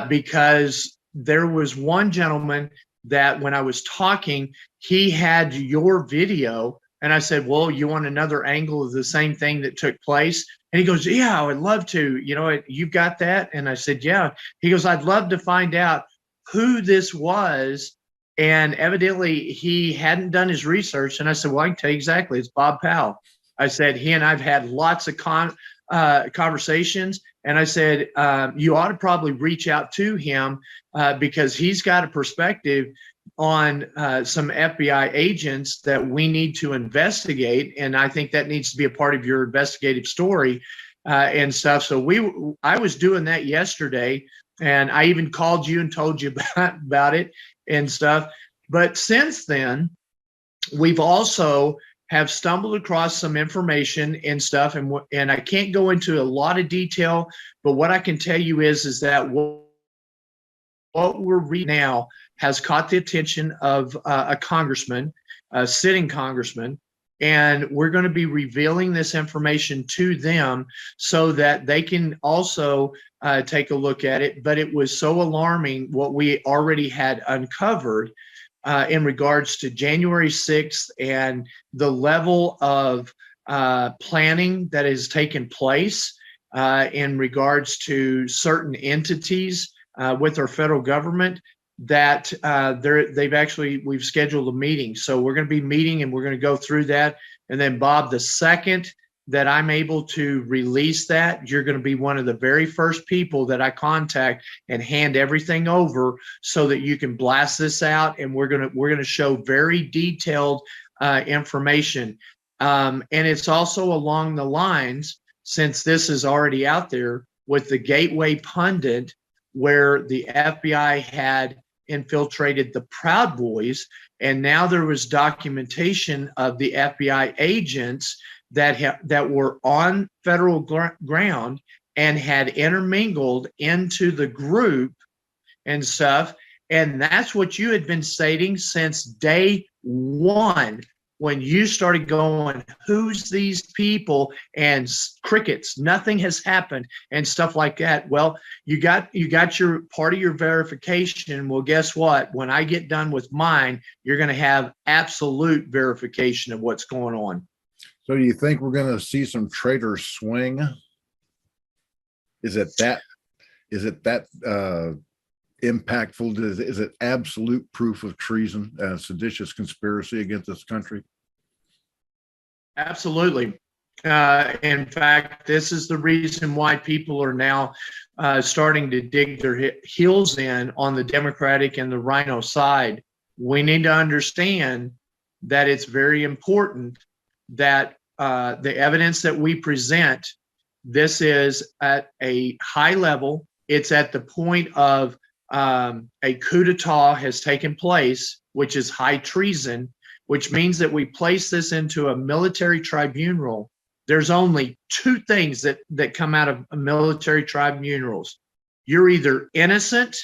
because there was one gentleman that when I was talking, he had your video, and I said, well, you want another angle of the same thing that took place? And he goes, yeah, I would love to. You know, you've got that? And I said, yeah. He goes, I'd love to find out who this was. And evidently he hadn't done his research. And I said, well, I can tell you exactly. It's Bob Powell. I said, he and I've had lots of conversations. And I said, you ought to probably reach out to him because he's got a perspective on some FBI agents that we need to investigate. And I think that needs to be a part of your investigative story and stuff. So I was doing that yesterday, and I even called you and told you about it and stuff. But since then, we've also have stumbled across some information and stuff, and I can't go into a lot of detail, but what I can tell you is that what we're reading now has caught the attention of a congressman, a sitting congressman, and we're going to be revealing this information to them so that they can also take a look at it. But it was so alarming what we already had uncovered in regards to January 6th and the level of planning that has taken place in regards to certain entities with our federal government that we've scheduled a meeting. So we're going to be meeting and we're going to go through that. And then Bob, the second that I'm able to release that, you're going to be one of the very first people that I contact and hand everything over so that you can blast this out. And we're going to show very detailed information. And it's also along the lines, since this is already out there, with the Gateway Pundit, where the FBI had infiltrated the Proud Boys, and now there was documentation of the FBI agents that were on federal ground and had intermingled into the group and stuff. And that's what you had been stating since day one, when you started going, who's these people? And crickets, nothing has happened and stuff like that. Well, you got your part of your verification. Well, guess what? When I get done with mine, you're going to have absolute verification of what's going on. So do you think we're going to see some traitors swing? Is it that impactful? Is it absolute proof of treason, seditious conspiracy against this country? Absolutely. In fact, this is the reason why people are now starting to dig their heels in on the Democratic and the Rhino side. We need to understand that it's very important that the evidence that we present, this is at a high level. It's at the point of a coup d'etat has taken place, which is high treason, which means that we place this into a military tribunal. There's only two things that come out of military tribunals. You're either innocent,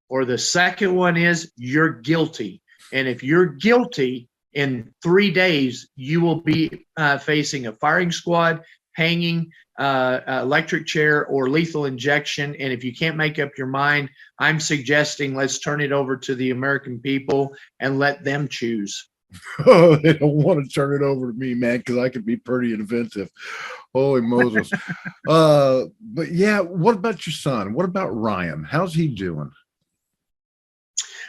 or the second one is you're guilty. And if you're guilty, in 3 days, you will be facing a firing squad, hanging, electric chair, or lethal injection. And if you can't make up your mind, I'm suggesting let's turn it over to the American people and let them choose. Oh, they don't want to turn it over to me, man, because I could be pretty inventive. Holy Moses. But yeah, what about your son? What about Ryan? How's he doing?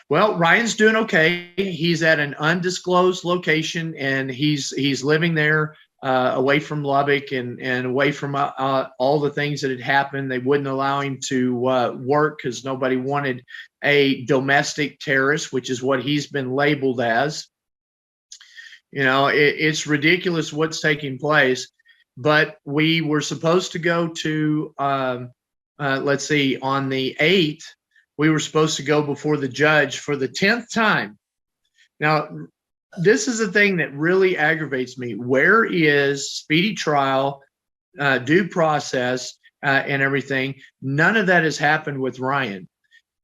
Well, Ryan's doing okay. He's at an undisclosed location, and he's living there away from Lubbock and away from all the things that had happened. They wouldn't allow him to work because nobody wanted a domestic terrorist, which is what he's been labeled as. You know, it's ridiculous what's taking place. But we were supposed to go to, let's see, on the 8th, we were supposed to go before the judge for the 10th time. Now, this is the thing that really aggravates me. Where is speedy trial, due process, and everything? None of that has happened with Ryan.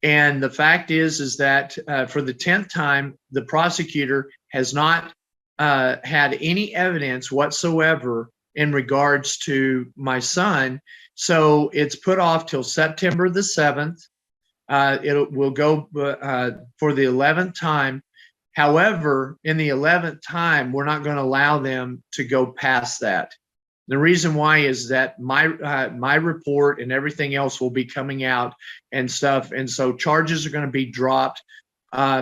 And the fact is that for the 10th time, the prosecutor has not had any evidence whatsoever in regards to my son. So it's put off till September the 7th. It will go for the 11th time. However, in the 11th time, we're not going to allow them to go past that. The reason why is that my report and everything else will be coming out and stuff, and so charges are going to be dropped.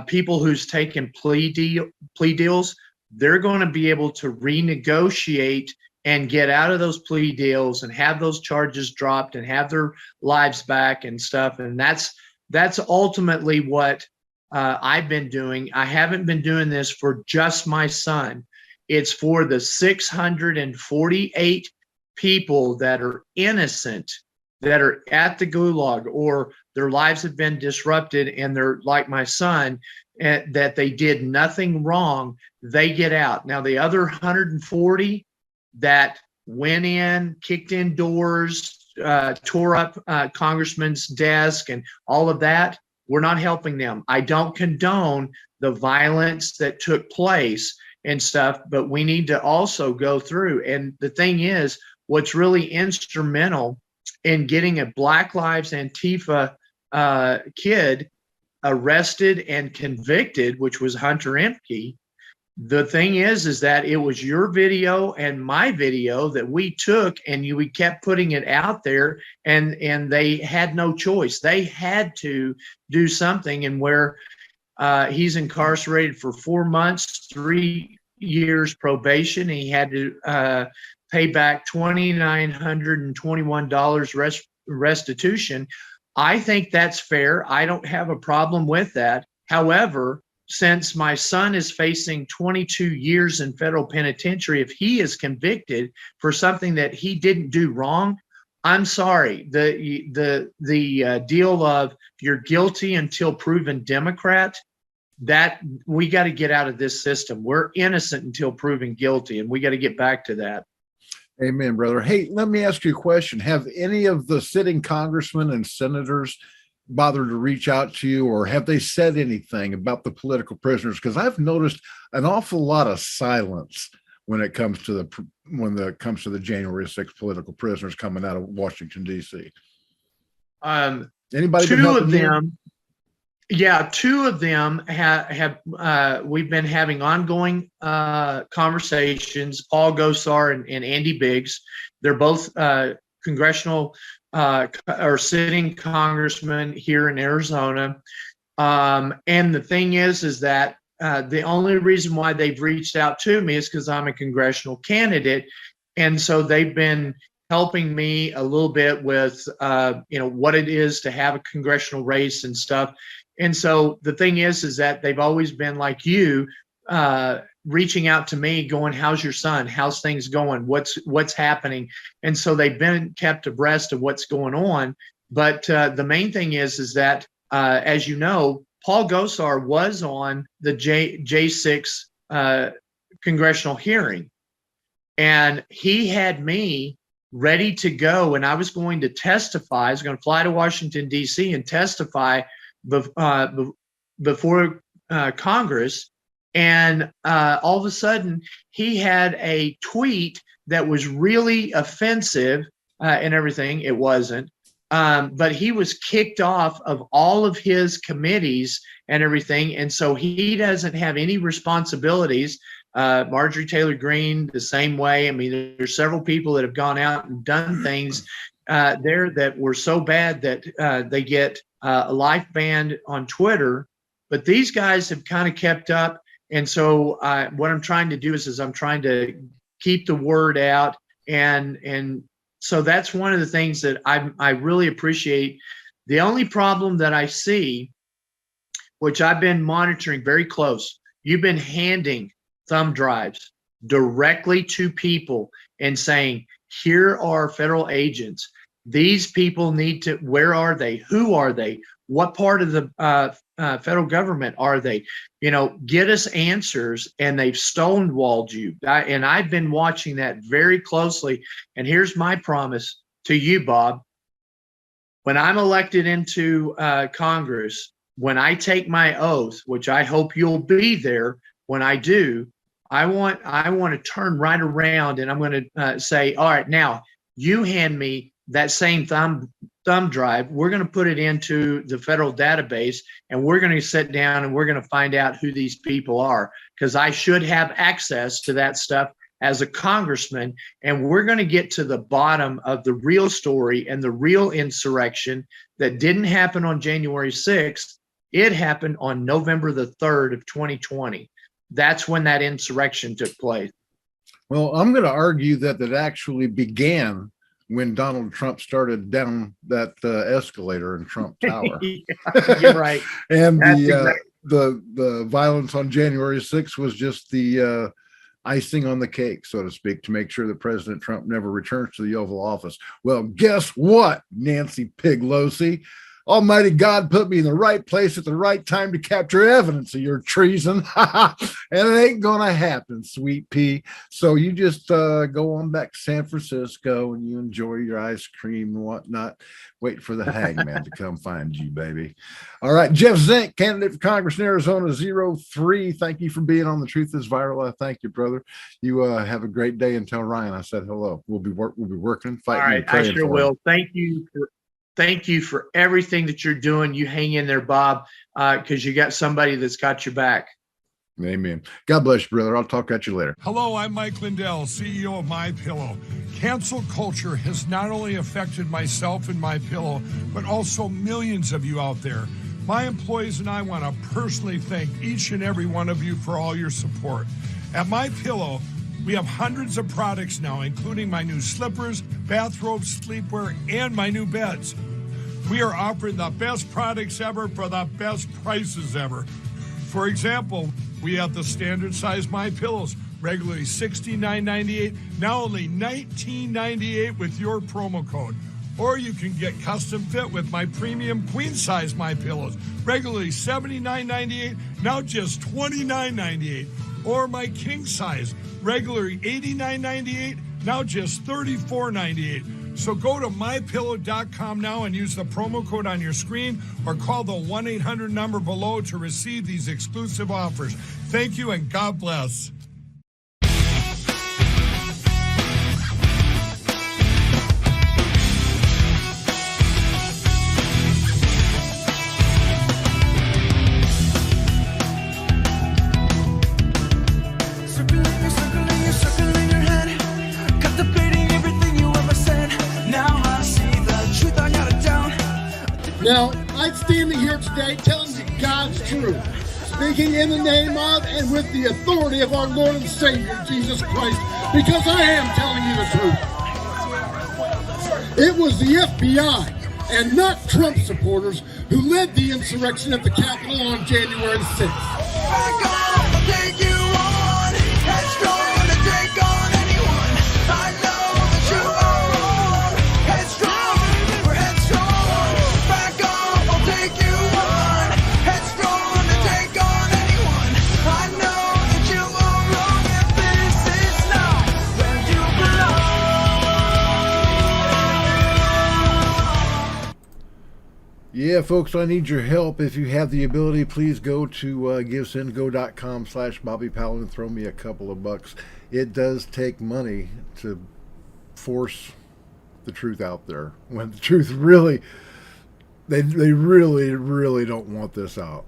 People who's taken plea deals, they're going to be able to renegotiate and get out of those plea deals and have those charges dropped and have their lives back and stuff. And that's ultimately what I've been doing. I haven't been doing this for just my son. It's for the 648 people that are innocent, that are at the gulag, or their lives have been disrupted and they're like my son, that they did nothing wrong. They get out. Now, the other 140 that went in, kicked in doors, tore up congressman's desk and all of that, we're not helping them. I don't condone the violence that took place and stuff, but we need to also go through. And the thing is, what's really instrumental in getting a Black Lives Antifa kid arrested and convicted, which was Hunter Ehmke. The thing is that it was your video and my video that we took, and we kept putting it out there, and they had no choice. They had to do something. And where he's incarcerated for 4 months, 3 years probation, and he had to pay back $2,921 restitution. I think that's fair. I don't have a problem with that. However, since my son is facing 22 years in federal penitentiary, if he is convicted for something that he didn't do wrong, I'm sorry. The deal of you're guilty until proven Democrat, that we got to get out of this system. We're innocent until proven guilty, and we got to get back to that. Amen, brother. Hey, let me ask you a question. Have any of the sitting congressmen and senators bothered to reach out to you, or have they said anything about the political prisoners? Because I've noticed an awful lot of silence when it comes to the January 6th political prisoners coming out of Washington, D.C. Anybody? Two of them. Yeah, two of them have we've been having ongoing conversations. Paul Gosar and Andy Biggs. They're both congressional or sitting congressmen here in Arizona. And the thing is that the only reason why they've reached out to me is because I'm a congressional candidate. And so they've been helping me a little bit with, what it is to have a congressional race and stuff. And so the thing is that they've always been like you, reaching out to me going, how's your son? How's things going? What's happening? And so they've been kept abreast of what's going on. But the main thing is that, as you know, Paul Gosar was on the J6 congressional hearing. And he had me ready to go, and I was going to testify. I was going to fly to Washington, D.C. and testify before Congress. And all of a sudden, he had a tweet that was really offensive and everything. It wasn't. But he was kicked off of all of his committees and everything. And so he doesn't have any responsibilities. Marjorie Taylor Greene, the same way. I mean, there's several people that have gone out and done things there that were so bad that they get a life ban on Twitter. But these guys have kind of kept up. And so what I'm trying to do is I'm trying to keep the word out. And so that's one of the things that I really appreciate. The only problem that I see, which I've been monitoring very close, you've been handing thumb drives directly to people and saying, here are federal agents. These people need to, where are they? Who are they? What part of the federal government are they? You know, get us answers, and they've stonewalled you. And I've been watching that very closely. And here's my promise to you, Bob. When I'm elected into Congress, when I take my oath, which I hope you'll be there when I do, I want to turn right around, and I'm going to say, all right, now you hand me that same thumb drive. We're going to put it into the federal database, and we're going to sit down and we're going to find out who these people are, because I should have access to that stuff as a congressman. And we're going to get to the bottom of the real story and the real insurrection that didn't happen on January 6th. It happened on November the 3rd of 2020. That's when that insurrection took place. Well, I'm going to argue that it actually began when Donald Trump started down that escalator in Trump Tower. Yeah, you're right. And the violence on January 6th was just the icing on the cake, so to speak, to make sure that President Trump never returns to the Oval Office. Well, guess what, Nancy Pelosi? Almighty God put me in the right place at the right time to capture evidence of your treason. And it ain't gonna happen, sweet pea. So you just go on back to San Francisco and you enjoy your ice cream and whatnot. Wait for the hangman to come find you, baby. All right, Jeff Zink, candidate for Congress in Arizona 03. Thank you for being on The Truth is Viral. I thank you, brother. You have a great day, and tell Ryan I said hello. We'll be working, fighting. All right, I sure will. Thank you for everything that you're doing. You hang in there, Bob, because you got somebody that's got your back. Amen. God bless you, brother. I'll talk at you later. Hello, I'm Mike Lindell, CEO of MyPillow. Cancel culture has not only affected myself and MyPillow, but also millions of you out there. My employees and I want to personally thank each and every one of you for all your support. At MyPillow, we have hundreds of products now, including my new slippers, bathrobes, sleepwear, and my new beds. We are offering the best products ever for the best prices ever. For example, we have the standard size MyPillows, regularly $69.98, now only $19.98 with your promo code. Or you can get custom fit with my premium queen size MyPillows, regularly $79.98, now just $29.98. Or my king size, regularly $89.98, now just $34.98. So go to MyPillow.com now and use the promo code on your screen, or call the 1-800 number below to receive these exclusive offers. Thank you and God bless. Now, I'm standing here today telling you God's truth, speaking in the name of and with the authority of our Lord and Savior, Jesus Christ, because I am telling you the truth. It was the FBI and not Trump supporters who led the insurrection at the Capitol on January 6th. yeah, folks, I need your help. If you have the ability, please go to givesendgo.com/Bobby Powell and throw me a couple of bucks. It does take money to force the truth out there. When the truth really, they really don't want this out.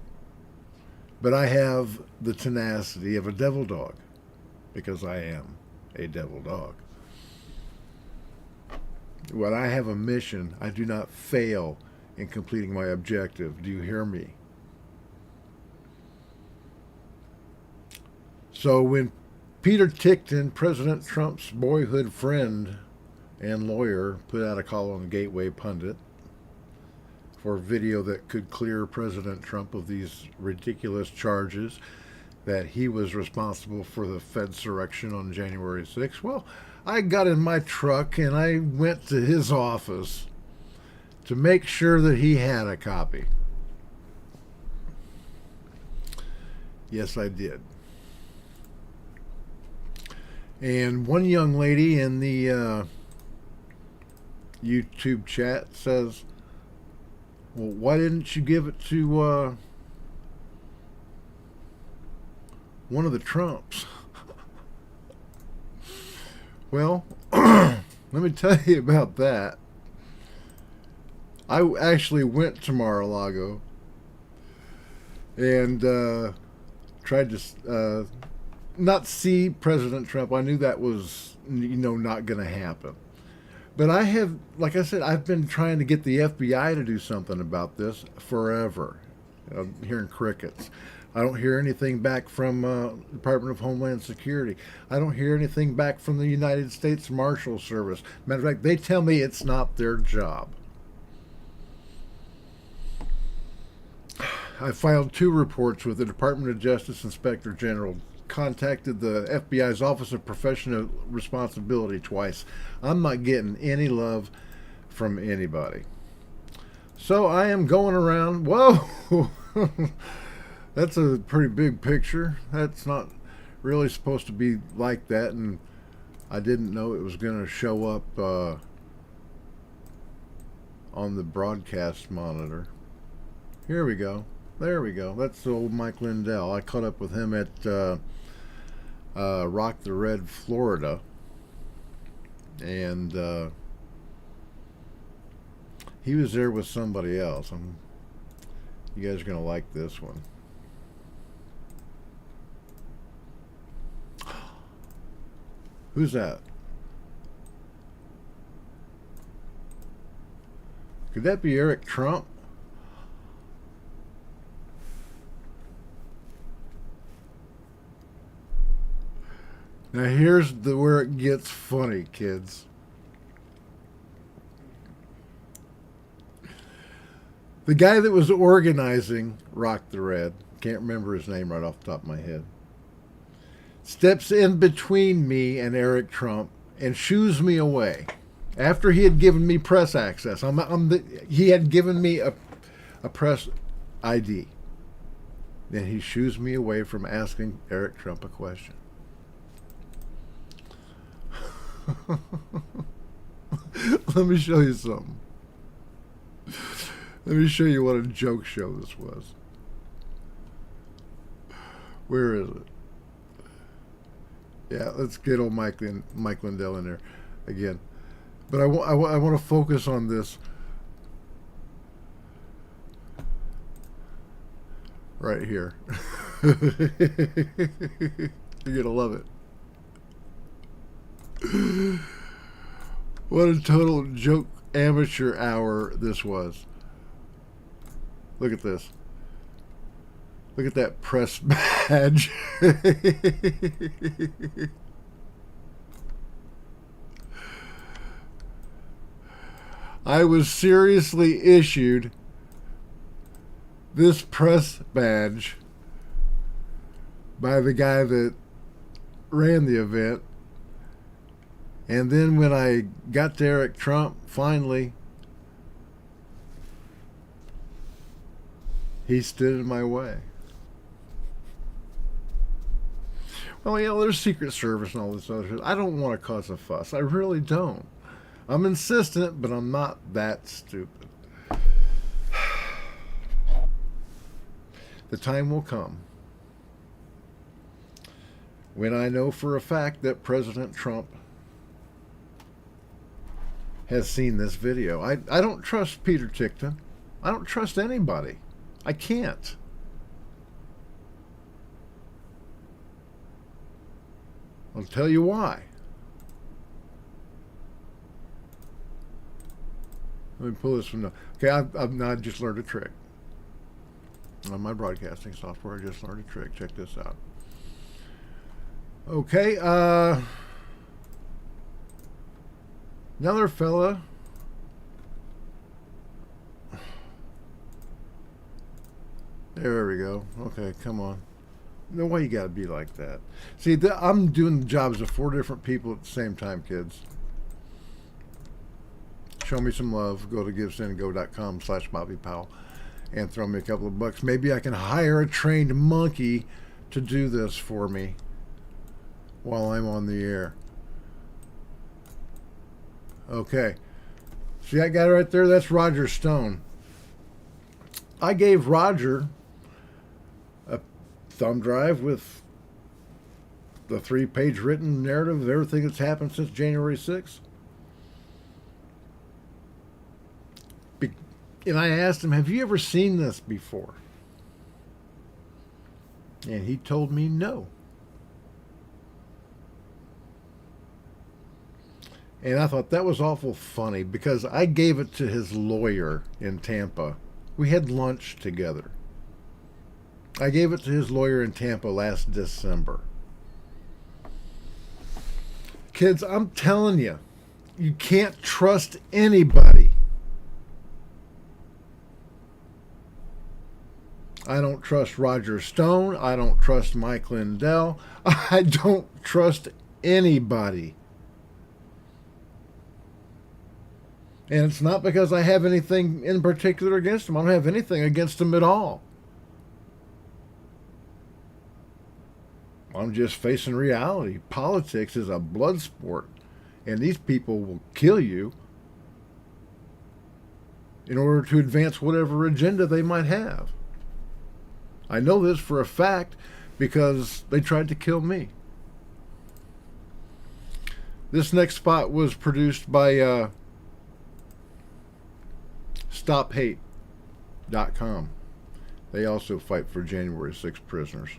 But I have the tenacity of a devil dog, because I am a devil dog. When I have a mission, I do not fail in completing my objective. Do you hear me? So when Peter Tickton, President Trump's boyhood friend and lawyer, put out a call on Gateway Pundit for a video that could clear President Trump of these ridiculous charges that he was responsible for the Fedsurrection on January 6th, well, I got in my truck and I went to his office to make sure that he had a copy. Yes, I did. And one young lady in the YouTube chat says, well, why didn't you give it to one of the Trumps? Well, let me tell you about that. I actually went to Mar-a-Lago and tried to not see President Trump. I knew that was, not going to happen. But I have, like I said, I've been trying to get the FBI to do something about this forever. I'm hearing crickets. I don't hear anything back from Department of Homeland Security. I don't hear anything back from the United States Marshal Service. Matter of fact, they tell me it's not their job. I filed 2 reports with the Department of Justice Inspector General, contacted the FBI's Office of Professional Responsibility twice. I'm not getting any love from anybody. So I am going around. Whoa! That's a pretty big picture. That's not really supposed to be like that, and I didn't know it was going to show up on the broadcast monitor. Here we go. There we go. That's old Mike Lindell. I caught up with him at Rock the Red, Florida, and he was there with somebody else. You guys are going to like this one. Who's that? Could that be Eric Trump? Now here's where it gets funny, kids. The guy that was organizing Rock the Red, can't remember his name right off the top of my head, steps in between me and Eric Trump and shoos me away after he had given me press access. He had given me a press ID. Then he shoos me away from asking Eric Trump a question. Let me show you something. Let me show you what a joke show this was. Where is it? Yeah, let's get old Mike Lindell in there again. But I want to focus on this right here. You're going to love it. What a total joke amateur hour this was. Look at this. Look at that press badge. I was seriously issued this press badge by the guy that ran the event. And then when I got to Eric Trump, finally, he stood in my way. Well, there's Secret Service and all this other shit. I don't want to cause a fuss. I really don't. I'm insistent, but I'm not that stupid. The time will come when I know for a fact that President Trump has seen this video. I don't trust Peter Tickton. I don't trust anybody. I can't. I'll tell you why. Let me pull this from the... Okay, I've just learned a trick. On my broadcasting software, I just learned a trick. Check this out. Okay, another fella. There we go. Okay, come on. No way you gotta be like that. See, I'm doing the jobs of 4 different people at the same time, kids. Show me some love. Go to givesendgo.com/Bobby Powell and throw me a couple of bucks. Maybe I can hire a trained monkey to do this for me while I'm on the air. Okay. See that guy right there? That's Roger Stone. I gave Roger a thumb drive with the 3-page written narrative of everything that's happened since January 6th. And I asked him, have you ever seen this before? And he told me no. And I thought that was awful funny because I gave it to his lawyer in Tampa. We had lunch together. I gave it to his lawyer in Tampa last December. Kids, I'm telling you, you can't trust anybody. I don't trust Roger Stone. I don't trust Mike Lindell. I don't trust anybody. And it's not because I have anything in particular against them. I don't have anything against them at all. I'm just facing reality. Politics is a blood sport, and these people will kill you in order to advance whatever agenda they might have. I know this for a fact because they tried to kill me. This next spot was produced by StopHate.com. They also fight for January 6 prisoners.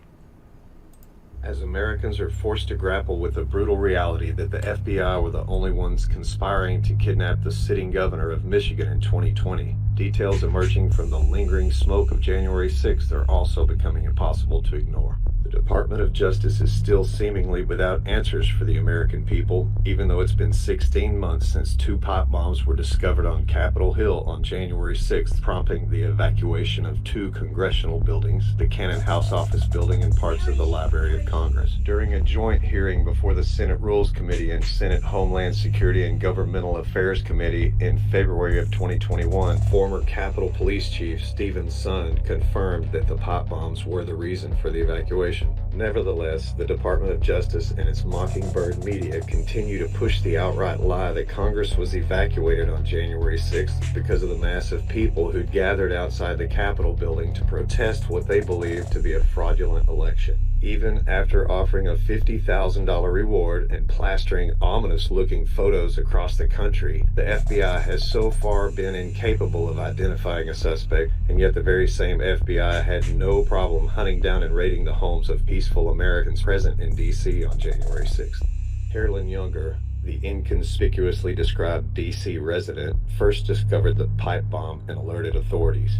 As Americans are forced to grapple with the brutal reality that the FBI were the only ones conspiring to kidnap the sitting governor of Michigan in 2020, details emerging from the lingering smoke of January 6th are also becoming impossible to ignore. The Department of Justice is still seemingly without answers for the American people, even though it's been 16 months since 2 pipe bombs were discovered on Capitol Hill on January 6th, prompting the evacuation of 2 congressional buildings, the Cannon House Office building and parts of the Library of Congress. During a joint hearing before the Senate Rules Committee and Senate Homeland Security and Governmental Affairs Committee in February of 2021, former Capitol Police Chief Stephen Sund confirmed that the pipe bombs were the reason for the evacuation. Nevertheless, the Department of Justice and its Mockingbird media continue to push the outright lie that Congress was evacuated on January 6th because of the mass of people who'd gathered outside the Capitol building to protest what they believed to be a fraudulent election. Even after offering a $50,000 reward and plastering ominous-looking photos across the country, the FBI has so far been incapable of identifying a suspect, and yet the very same FBI had no problem hunting down and raiding the homes of peaceful Americans present in D.C. on January 6th. Carolyn Younger, the inconspicuously described D.C. resident, first discovered the pipe bomb and alerted authorities.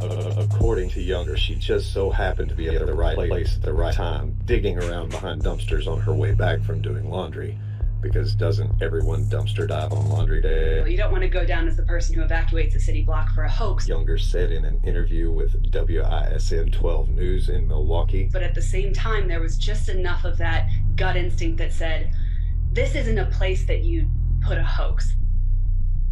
According to Younger, she just so happened to be at the right place at the right time, digging around behind dumpsters on her way back from doing laundry. Because doesn't everyone dumpster dive on laundry day? Well, you don't want to go down as the person who evacuates a city block for a hoax. Younger said in an interview with WISN 12 News in Milwaukee. But at the same time, there was just enough of that gut instinct that said, this isn't a place that you'd put a hoax.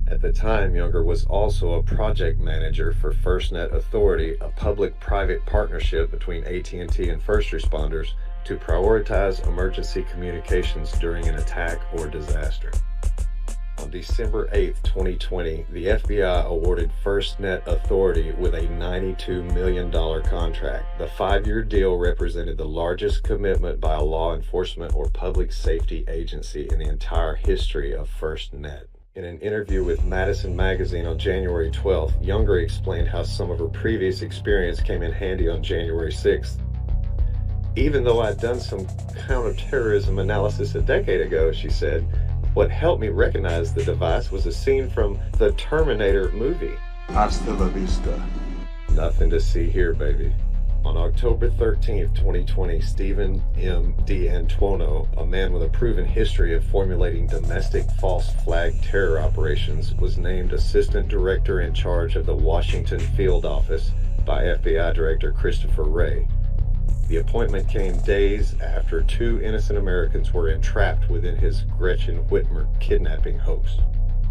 At the time, Younger was also a project manager for FirstNet Authority, a public-private partnership between AT&T and first responders to prioritize emergency communications during an attack or disaster. On December 8, 2020, the FBI awarded FirstNet Authority with a $92 million contract. The 5-year deal represented the largest commitment by a law enforcement or public safety agency in the entire history of FirstNet. In an interview with Madison Magazine on January 12th, Younger explained how some of her previous experience came in handy on January 6th. Even though I'd done some counterterrorism analysis a decade ago, she said, what helped me recognize the device was a scene from the Terminator movie. Hasta la vista. Nothing to see here, baby. On October 13th, 2020, Stephen M. D'Antuono, a man with a proven history of formulating domestic false flag terror operations, was named Assistant Director in charge of the Washington Field Office by FBI Director Christopher Wray. The appointment came days after 2 innocent Americans were entrapped within his Gretchen Whitmer kidnapping hoax.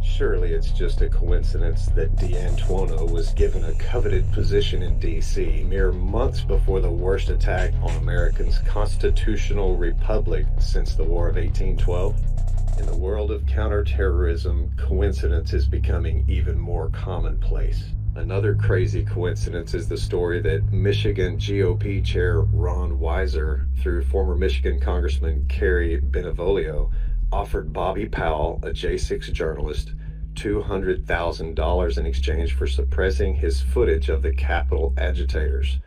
Surely it's just a coincidence that D'Antuono was given a coveted position in D.C. mere months before the worst attack on America's constitutional republic since the War of 1812? In the world of counterterrorism, coincidence is becoming even more commonplace. Another crazy coincidence is the story that Michigan GOP Chair Ron Weiser, through former Michigan Congressman Kerry Benevolio, offered Bobby Powell, a J6 journalist, $200,000 in exchange for suppressing his footage of the Capitol agitators.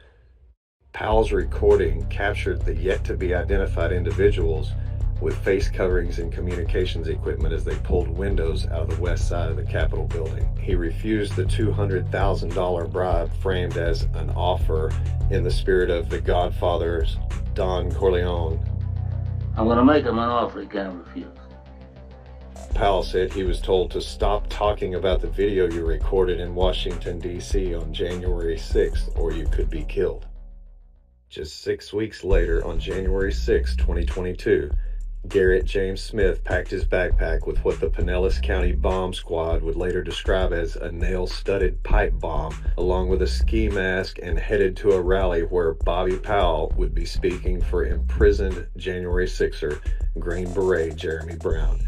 Powell's recording captured the yet-to-be-identified individuals with face coverings and communications equipment as they pulled windows out of the west side of the Capitol building. He refused the $200,000 bribe framed as an offer in the spirit of The Godfather's Don Corleone. I'm going to make him an offer he can't refuse. Powell said he was told to stop talking about the video you recorded in Washington, D.C. on January 6th, or you could be killed. Just 6 weeks later, on January 6, 2022, Garrett James Smith packed his backpack with what the Pinellas County Bomb Squad would later describe as a nail-studded pipe bomb, along with a ski mask, and headed to a rally where Bobby Powell would be speaking for imprisoned January 6er Green Beret Jeremy Brown.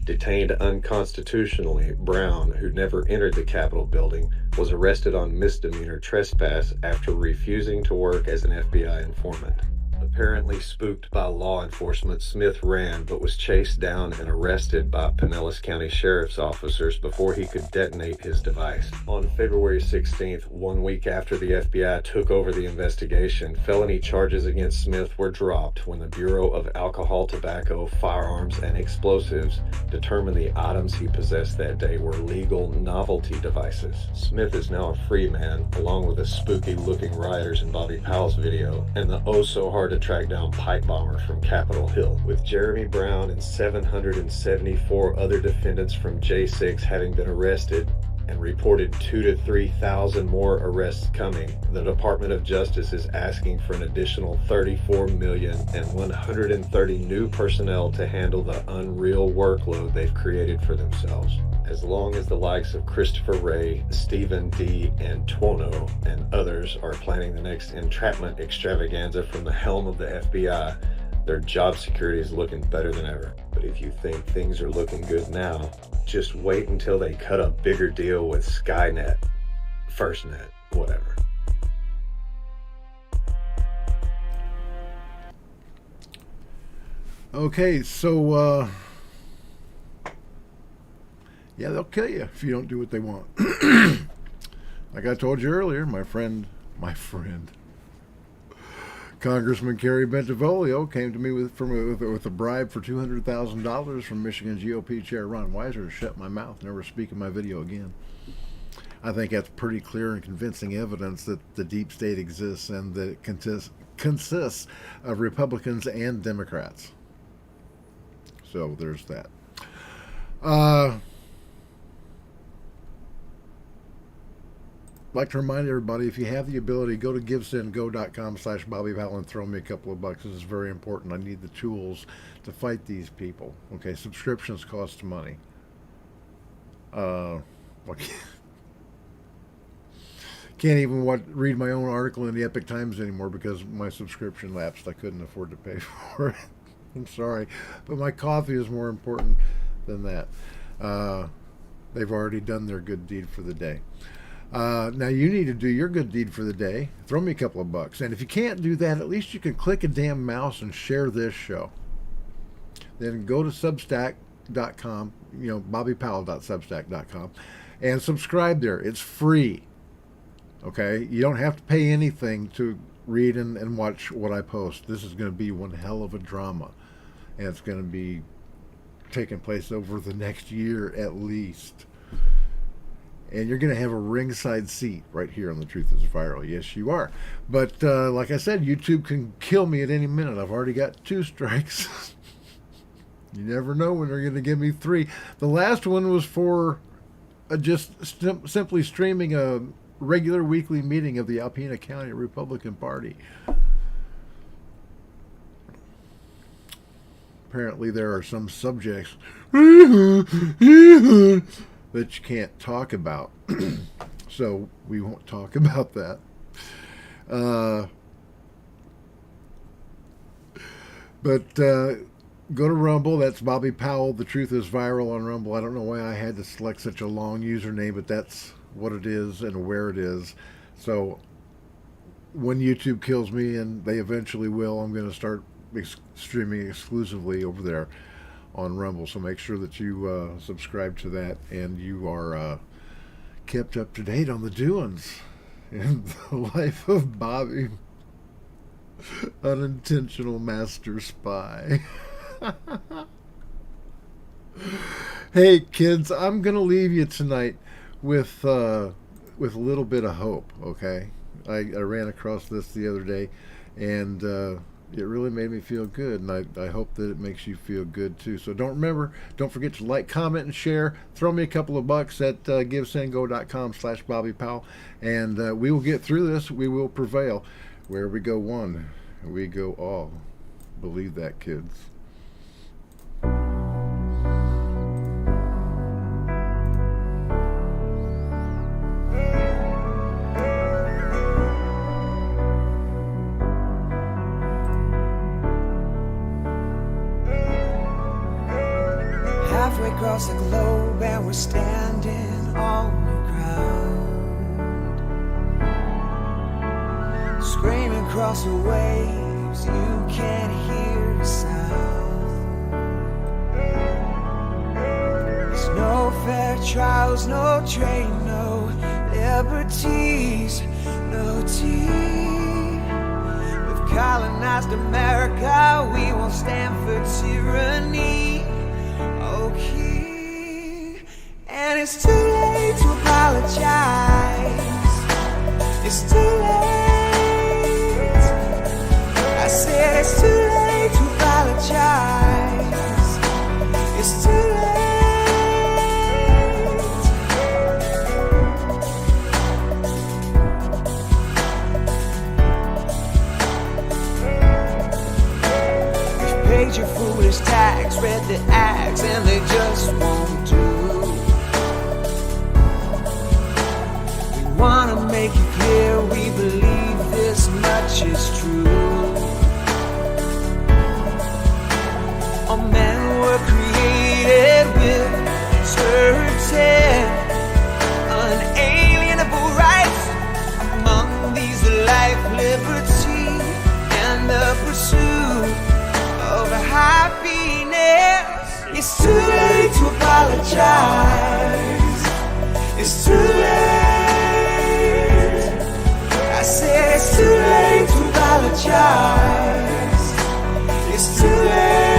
Detained unconstitutionally, Brown, who never entered the Capitol building, was arrested on misdemeanor trespass after refusing to work as an FBI informant. Apparently spooked by law enforcement, Smith ran but was chased down and arrested by Pinellas County Sheriff's officers before he could detonate his device. On February 16th, 1 week after the FBI took over the investigation, felony charges against Smith were dropped when the Bureau of Alcohol, Tobacco, Firearms, and Explosives determined the items he possessed that day were legal novelty devices. Smith is now a free man, along with the spooky-looking rioters in Bobby Powell's video, and the oh-so-hard to track down pipe bomber from Capitol Hill. With Jeremy Brown and 774 other defendants from J6 having been arrested and reported 2,000 to 3,000 more arrests coming, the Department of Justice is asking for an additional $34 million and 130 new personnel to handle the unreal workload they've created for themselves. As long as the likes of Christopher Wray, Stephen D'Antuono, and others are planning the next entrapment extravaganza from the helm of the FBI, their job security is looking better than ever. But if you think things are looking good now, just wait until they cut a bigger deal with Skynet, FirstNet, whatever. Okay, so yeah, they'll kill you if you don't do what they want. Like I told you earlier, my friend, Congressman Kerry Bentivolio came to me with a bribe for $200,000 from Michigan GOP Chair Ron Weiser to shut my mouth, never speak in my video again. I think that's pretty clear and convincing evidence that the deep state exists and that it consists of Republicans and Democrats. So there's that. I'd like to remind everybody, if you have the ability, go to givesendgo.com/Bobby Powell and throw me a couple of bucks. This is very important. I need the tools to fight these people. Okay, subscriptions cost money. Can't even read my own article in the Epic Times anymore because my subscription lapsed. I couldn't afford to pay for it. I'm sorry, but my coffee is more important than that. They've already done their good deed for the day. Now you need to do your good deed for the day. Throw me a couple of bucks. And if you can't do that, at least you can click a damn mouse and share this show. Then go to substack.com, bobbypowell.substack.com, and subscribe there. It's free. Okay? You don't have to pay anything to read and watch what I post. This is going to be one hell of a drama. And it's going to be taking place over the next year at least. And you're going to have a ringside seat right here on The Truth is Viral. Yes, you are. But like I said, YouTube can kill me at any minute. I've already got 2 strikes. You never know when they're going to give me 3. The last one was for just simply streaming a regular weekly meeting of the Alpena County Republican Party. Apparently there are some subjects that you can't talk about. So we won't talk about that. But go to Rumble. That's Bobby Powell. The Truth is Viral on Rumble. I don't know why I had to select such a long username, but that's what it is and where it is. So when YouTube kills me, and they eventually will, I'm going to start streaming exclusively over there on Rumble. So make sure that you subscribe to that, and you are kept up to date on the doings in the life of Bobby, unintentional master spy. Hey kids, I'm gonna leave you tonight with a little bit of hope. Okay, I ran across this the other day, and it really made me feel good, and I hope that it makes you feel good too. So don't forget to like, comment, and share. Throw me a couple of bucks at givesendgo.com/Bobby Powell, and we will get through this. We will prevail. Where we go one, we go all. Believe that, kids. Halfway across the globe and we're standing on the ground, screaming across the waves, you can't hear the sound. There's no fair trials, no train, no liberties, no tea. We've colonized America, we won't stand for tyranny. Okay, and it's too late to apologize. It's too late. I said it's too late to apologize. It's too late. You've paid your foolish tax, read the acts, and they just won't do. We wanna make it clear we believe this much is true. All men were created with certain unalienable rights. Among these life, liberty, and the pursuit of happiness. It's too late to apologize. It's too late. I said it's too late to apologize. It's too late.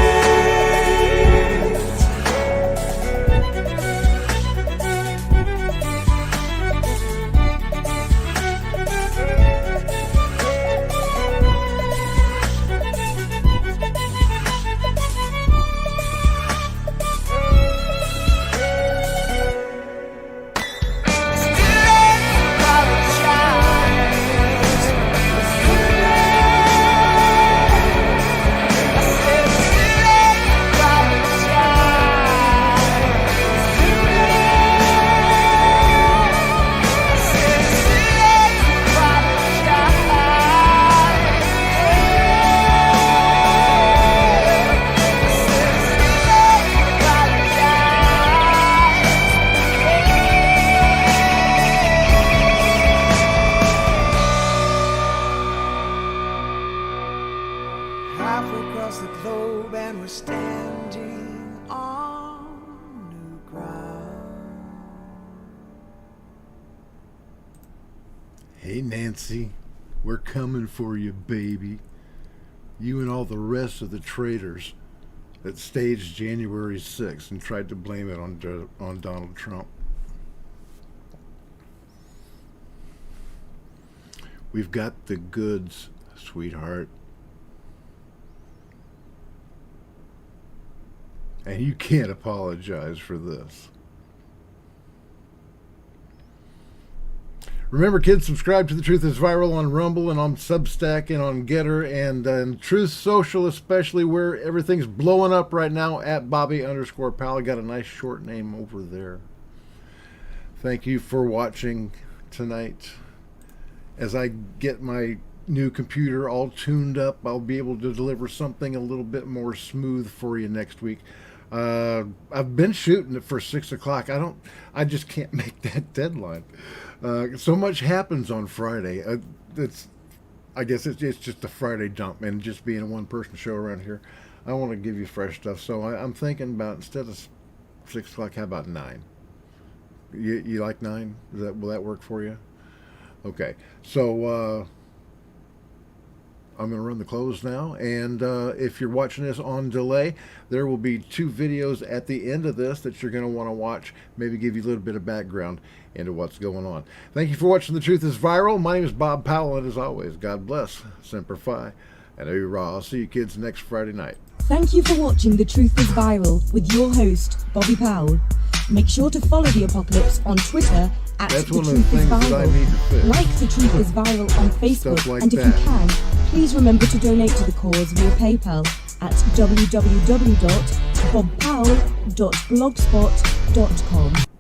Hey, Nancy, we're coming for you, baby. You and all the rest of the traitors that staged January 6th and tried to blame it on Donald Trump. We've got the goods, sweetheart. And you can't apologize for this. Remember, kids, subscribe to The Truth is Viral on Rumble and on Substack and on Getter and Truth Social, especially where everything's blowing up right now at Bobby_Powell. Got a nice short name over there. Thank you for watching tonight. As I get my new computer all tuned up, I'll be able to deliver something a little bit more smooth for you next week. I've been shooting it for 6 o'clock. I just can't make that deadline. So much happens on Friday. I guess it's just a Friday dump, and just being a one-person show around here, I want to give you fresh stuff. So I'm thinking about, instead of 6 o'clock, how about 9? You like 9? Will that work for you? Okay. So I'm going to run the close now, and if you're watching this on delay, there will be 2 videos at the end of this that you're going to want to watch, maybe give you a little bit of background into what's going on. Thank you for watching The Truth is Viral. My name is Bob Powell, and as always, God bless, Semper Fi, and hoorah. I'll see you kids next Friday night. Thank you for watching The Truth is Viral with your host, Bobby Powell. Make sure to follow The Apocalypse on Twitter at That's The one of the Truth is things that I need to fix. Like The Truth is Viral on Facebook, like and if that. you can, please remember to donate to the cause via PayPal at www.bobpowell.blogspot.com.